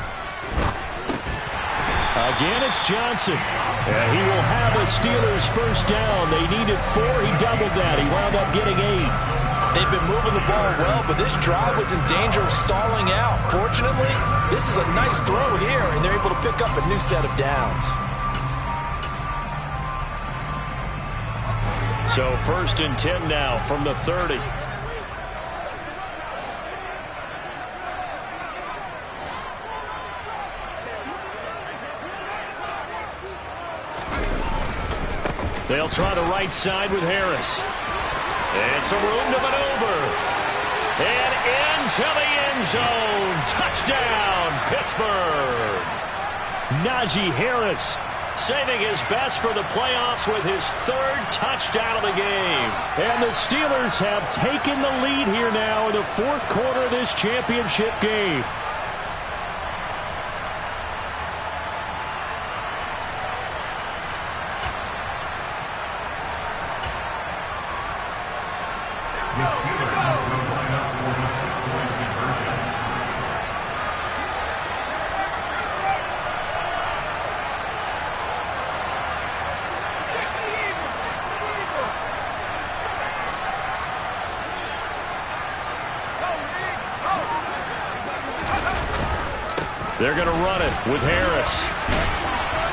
Again, it's Johnson. And he will have a Steelers first down. They needed 4. He doubled that. He wound up getting 8. They've been moving the ball well, but this drive was in danger of stalling out. Fortunately, this is a nice throw here, and they're able to pick up a new set of downs. So 1st and 10 now from the 30. They'll try the right side with Harris. And some room to maneuver. And into the end zone. Touchdown, Pittsburgh. Najee Harris saving his best for the playoffs with his 3rd touchdown of the game. And the Steelers have taken the lead here now in the 4th quarter of this championship game. They're going to run it with Harris.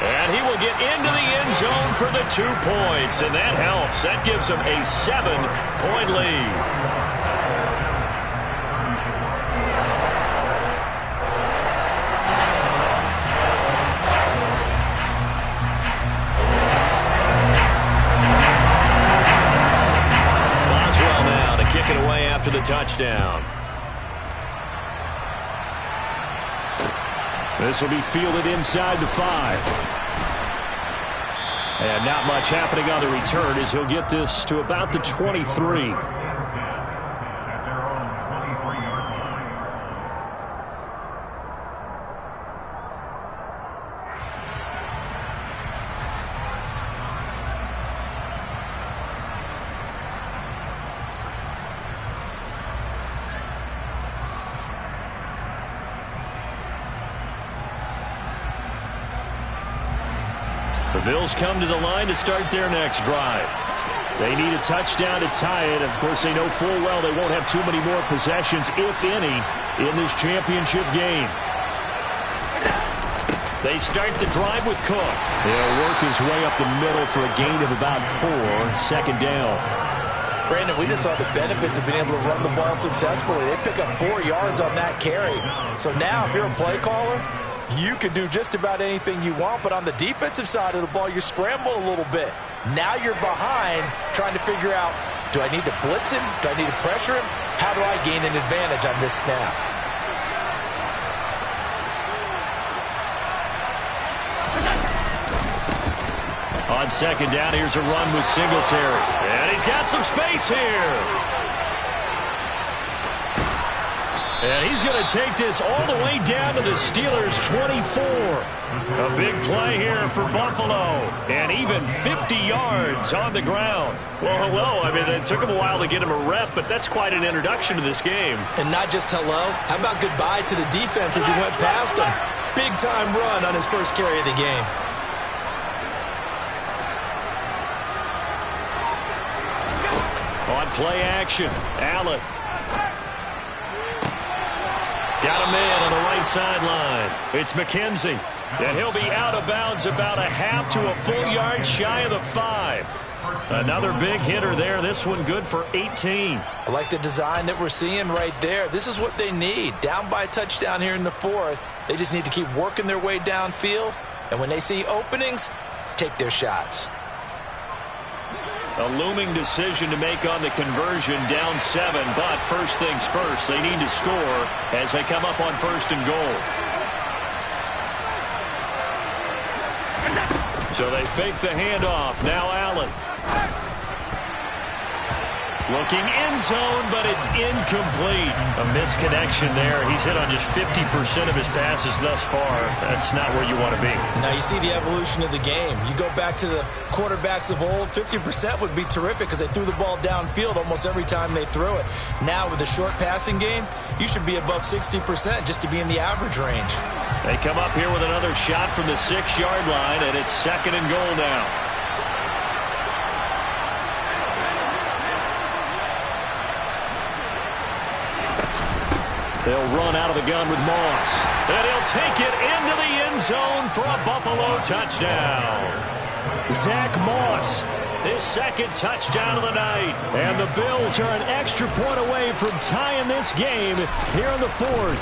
And he will get into the end zone for the 2 points. And that helps. That gives them a 7-point lead. Boswell now to kick it away after the touchdown. This will be fielded inside the 5. And not much happening on the return as he'll get this to about the 23. The Bills come to the line to start their next drive. They need a touchdown to tie it. Of course, they know full well they won't have too many more possessions, if any, in this championship game. They start the drive with Cook. He'll work his way up the middle for a gain of about 4. 2nd down. Brandon, we just saw the benefits of being able to run the ball successfully. They pick up 4 yards on that carry. So now, if you're a play caller, you can do just about anything you want, but on the defensive side of the ball, you scramble a little bit. Now you're behind trying to figure out, do I need to blitz him? Do I need to pressure him? How do I gain an advantage on this snap? On 2nd down, here's a run with Singletary. And he's got some space here. And he's going to take this all the way down to the Steelers' 24. A big play here for Buffalo. And even 50 yards on the ground. Well, hello. I mean, it took him a while to get him a rep, but that's quite an introduction to this game. And not just hello. How about goodbye to the defense as he went past him? Big-time run on his first carry of the game. On play action, Allen. Got a man on the right sideline. It's McKenzie. And he'll be out of bounds about a half to a full yard shy of the 5. Another big hitter there. This one good for 18. I like the design that we're seeing right there. This is what they need. Down by a touchdown here in the 4th. They just need to keep working their way downfield, and when they see openings, take their shots. A looming decision to make on the conversion, down 7, but first things first, they need to score as they come up on 1st and goal. So they fake the handoff. Now Allen. Looking end zone, but it's incomplete. A misconnection there. He's hit on just 50% of his passes thus far. That's not where you want to be. Now you see the evolution of the game. You go back to the quarterbacks of old, 50% would be terrific because they threw the ball downfield almost every time they threw it. Now with the short passing game, you should be above 60% just to be in the average range. They come up here with another shot from the 6-yard line, and it's 2nd and goal now. They'll run out of the gun with Moss. And he'll take it into the end zone for a Buffalo touchdown. Zach Moss, his 2nd touchdown of the night. And the Bills are an extra point away from tying this game here in the 4th.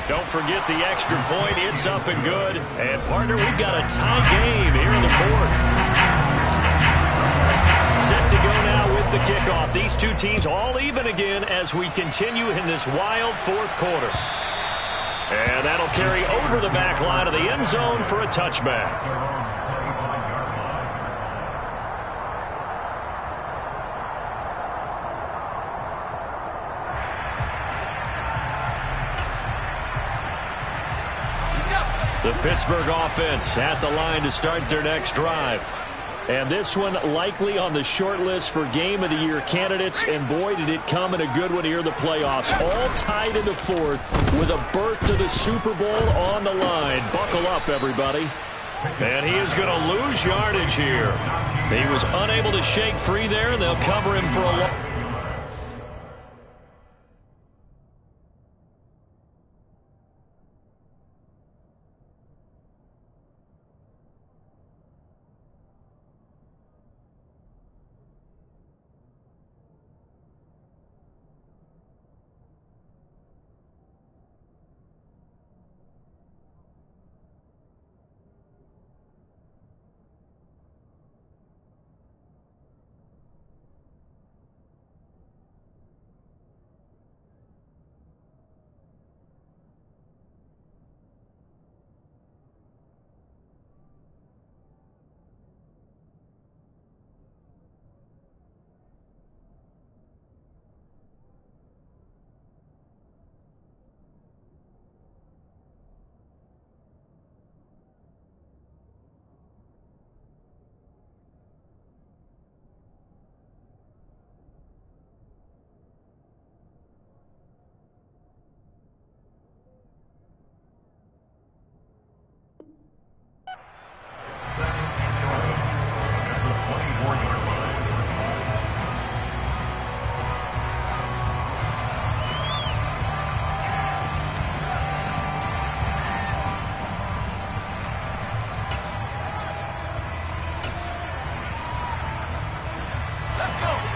Don't forget the extra point. It's up and good. And, partner, we've got a tie game here in the 4th. Set to go now with the kickoff. These two teams all even again as we continue in this wild 4th quarter. And that'll carry over the back line of the end zone for a touchback. The Pittsburgh offense at the line to start their next drive. And this one likely on the short list for Game of the Year candidates. And boy, did it come in a good one here in the playoffs. All tied in the 4th with a berth to the Super Bowl on the line. Buckle up, everybody. And he is going to lose yardage here. He was unable to shake free there, and they'll cover him for a long.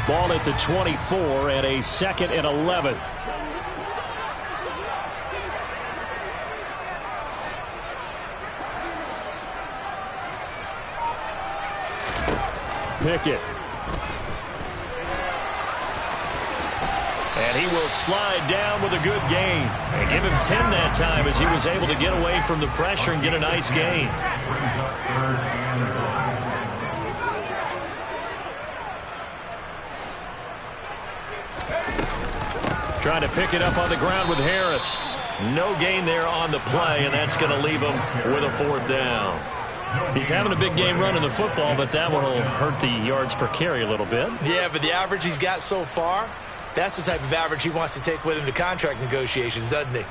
Ball at the 24 and a 2nd and 11. Pickett. And he will slide down with a good gain. And give him 10 that time as he was able to get away from the pressure and get a nice gain. Trying to pick it up on the ground with Harris. No gain there on the play, and that's going to leave him with a 4th down. He's having a big game running the football, but that one will hurt the yards per carry a little bit. Yeah, but the average he's got so far, that's the type of average he wants to take with him to contract negotiations, doesn't he?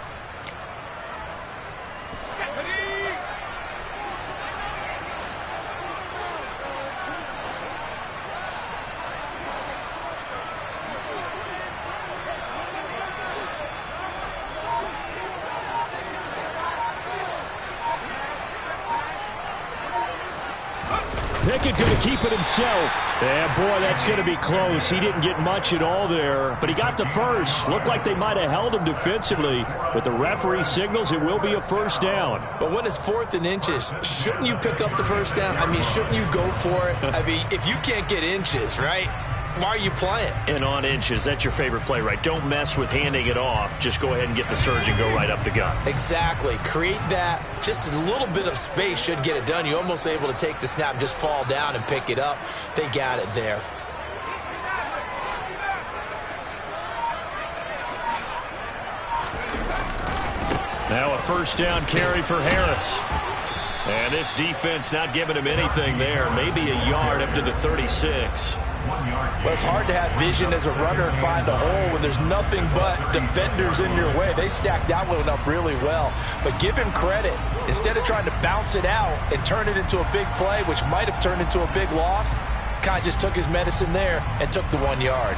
Pickett going to keep it himself. Yeah, boy, that's going to be close. He didn't get much at all there, but he got the first. Looked like they might have held him defensively, but the referee signals it will be a first down. But when it's 4th and inches, shouldn't you pick up the first down? I mean, shouldn't you go for it? I mean, if you can't get inches, right, why are you playing? And on inches, that's your favorite play, right? Don't mess with handing it off. Just go ahead and get the surge and go right up the gut. Exactly. Create that. Just a little bit of space should get it done. You're almost able to take the snap and just fall down and pick it up. They got it there. Now a first down carry for Harris. And this defense not giving him anything there. Maybe a yard up to the 36. Well, it's hard to have vision as a runner and find a hole when there's nothing but defenders in your way. They stacked that one up really well. But give him credit. Instead of trying to bounce it out and turn it into a big play, which might have turned into a big loss, kind of just took his medicine there and took the 1 yard.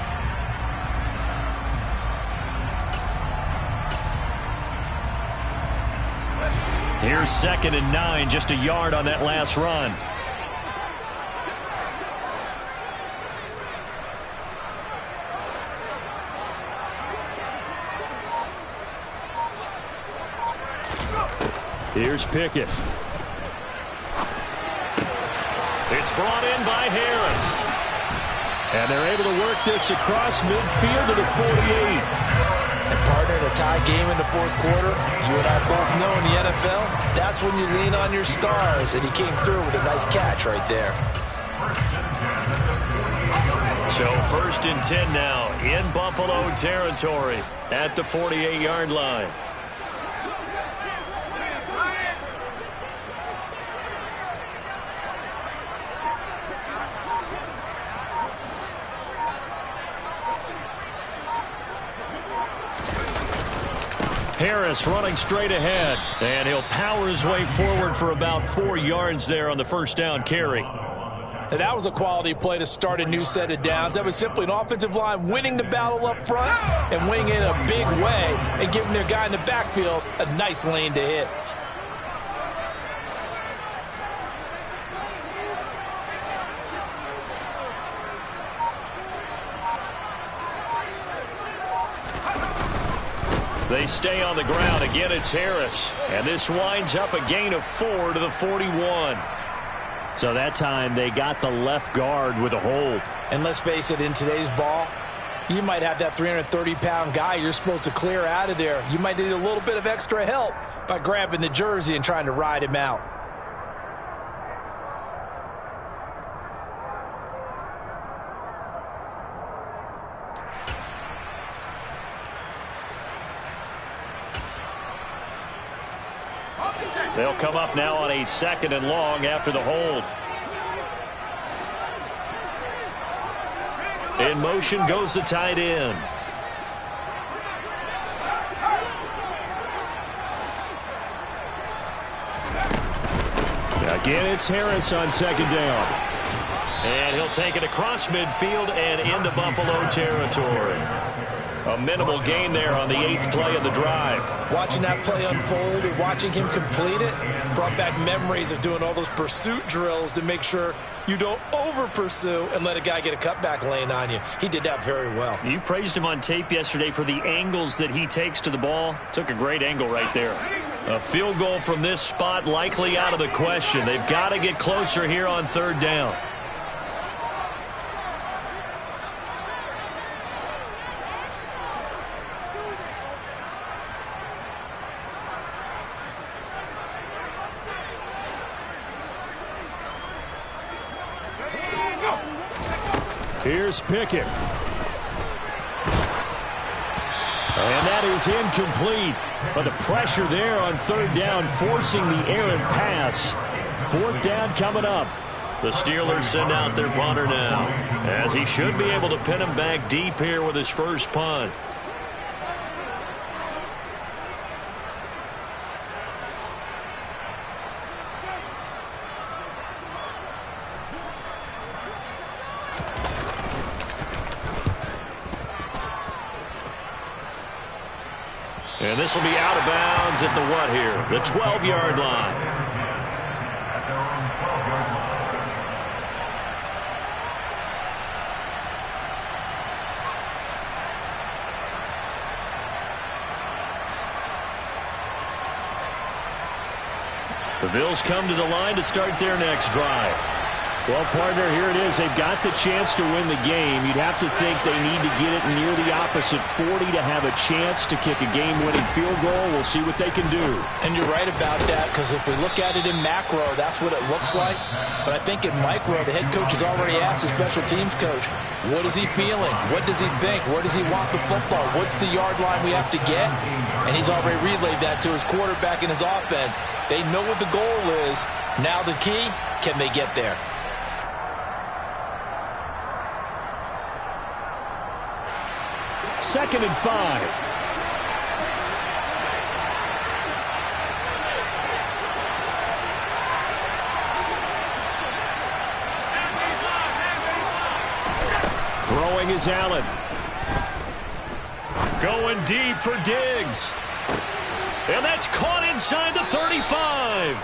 Here's 2nd and 9, just a yard on that last run. Here's Pickett. It's brought in by Harris. And they're able to work this across midfield to the 48. And partner, in a tie game in the 4th quarter, you and I both know in the NFL, that's when you lean on your stars. And he came through with a nice catch right there. So 1st and 10 now in Buffalo territory at the 48-yard line. Harris running straight ahead, and he'll power his way forward for about 4 yards there on the first down carry. And that was a quality play to start a new set of downs. That was simply an offensive line winning the battle up front and winning in a big way and giving their guy in the backfield a nice lane to hit. They stay on the ground. Again, it's Harris. And this winds up a gain of 4 to the 41. So that time they got the left guard with a hold. And let's face it, in today's ball, you might have that 330-pound guy you're supposed to clear out of there. You might need a little bit of extra help by grabbing the jersey and trying to ride him out. They'll come up now on a 2nd and long after the hold. In motion goes the tight end. Again, it's Harris on 2nd down. And he'll take it across midfield and into Buffalo territory. A minimal gain there on the 8th play of the drive. Watching that play unfold and watching him complete it brought back memories of doing all those pursuit drills to make sure you don't over-pursue and let a guy get a cutback lane on you. He did that very well. You praised him on tape yesterday for the angles that he takes to the ball. Took a great angle right there. A field goal from this spot likely out of the question. They've got to get closer here on 3rd down. Here's Pickett. And that is incomplete. But the pressure there on 3rd down, forcing the errant pass. 4th down coming up. The Steelers send out their punter now, as he should be able to pin him back deep here with his first punt. And this will be out of bounds at the what here? The 12-yard line. The Bills come to the line to start their next drive. Well, partner, here it is. They've got the chance to win the game. You'd have to think they need to get it near the opposite 40 to have a chance to kick a game-winning field goal. We'll see what they can do. And you're right about that, because if we look at it in macro, that's what it looks like. But I think in micro, the head coach has already asked the special teams coach, what is he feeling? What does he think? Where does he want the football? What's the yard line we have to get? And he's already relayed that to his quarterback and his offense. They know what the goal is. Now the key, can they get there? Second and 5. Throwing is Allen. Going deep for Diggs. And that's caught inside the 35.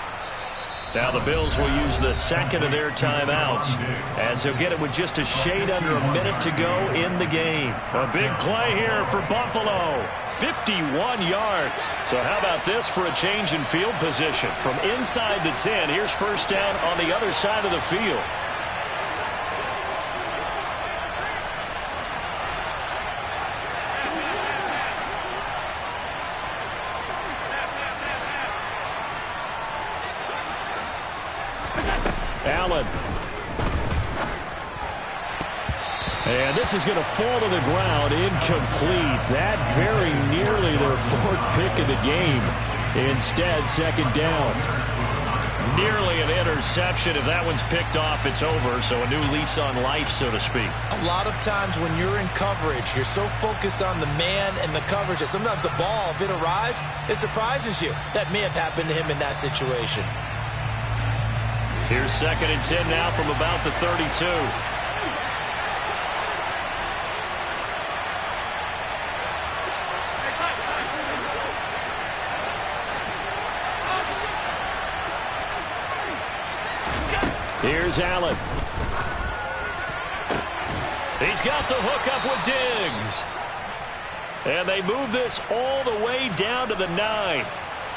Now the Bills will use the second of their timeouts as they'll get it with just a shade under a minute to go in the game. A big play here for Buffalo. 51 yards. So how about this for a change in field position? From inside the 10, here's first down on the other side of the field. Allen. And this is going to fall to the ground. Incomplete. That very nearly their fourth pick of the game. Instead, second down. Nearly an interception. If that one's picked off, it's over. So a new lease on life, so to speak. A lot of times when you're in coverage, you're so focused on the man and the coverage that sometimes the ball, if it arrives, it surprises you. That may have happened to him in that situation. Here's second and 10 now from about the 32. Here's Allen. He's got the hook up with Diggs. And they move this all the way down to the 9.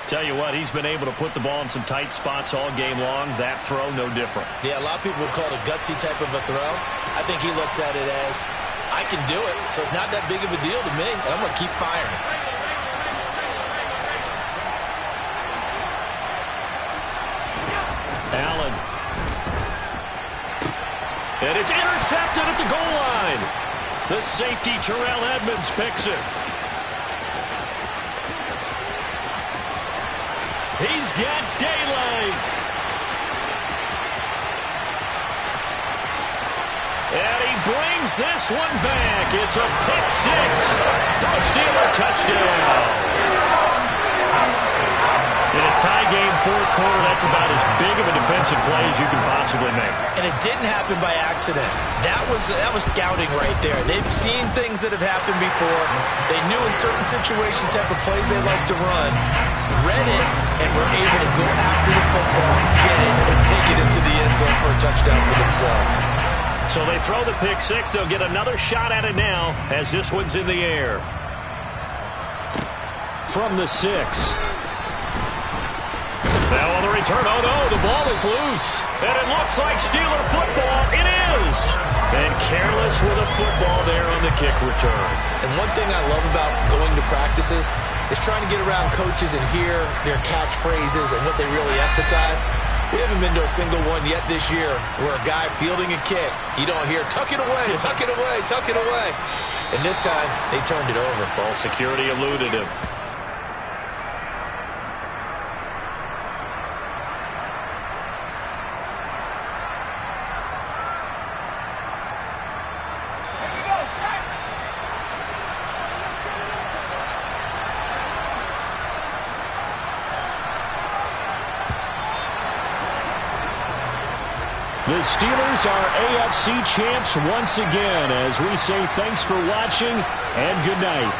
Tell you what, he's been able to put the ball in some tight spots all game long. That throw, no different. Yeah, a lot of people would call it a gutsy type of a throw. I think he looks at it as, I can do it, so it's not that big of a deal to me, and I'm going to keep firing. Allen. And it's intercepted at the goal line. The safety, Terrell Edmonds, picks it. He's got daylight. And he brings this one back. It's a pick six for a Steeler touchdown. In a tie game, fourth quarter, that's about as big of a defensive play as you can possibly make. And it didn't happen by accident. That was scouting right there. They've seen things that have happened before. They knew in certain situations type of plays they like to run, read it, and were able to go after the football, get it, and take it into the end zone for a touchdown for themselves. So they throw the pick six. They'll get another shot at it now as this one's in the air. From the 6. Now on the return, oh no, the ball is loose. And it looks like Steeler football. It is. And careless with a football there on the kick return. And one thing I love about going to practices is trying to get around coaches and hear their catchphrases and what they really emphasize. We haven't been to a single one yet this year where a guy fielding a kick, you don't hear, tuck it away, tuck it away, tuck it away. And this time, they turned it over. Ball security eluded him. The Steelers are AFC champs once again as we say thanks for watching and good night.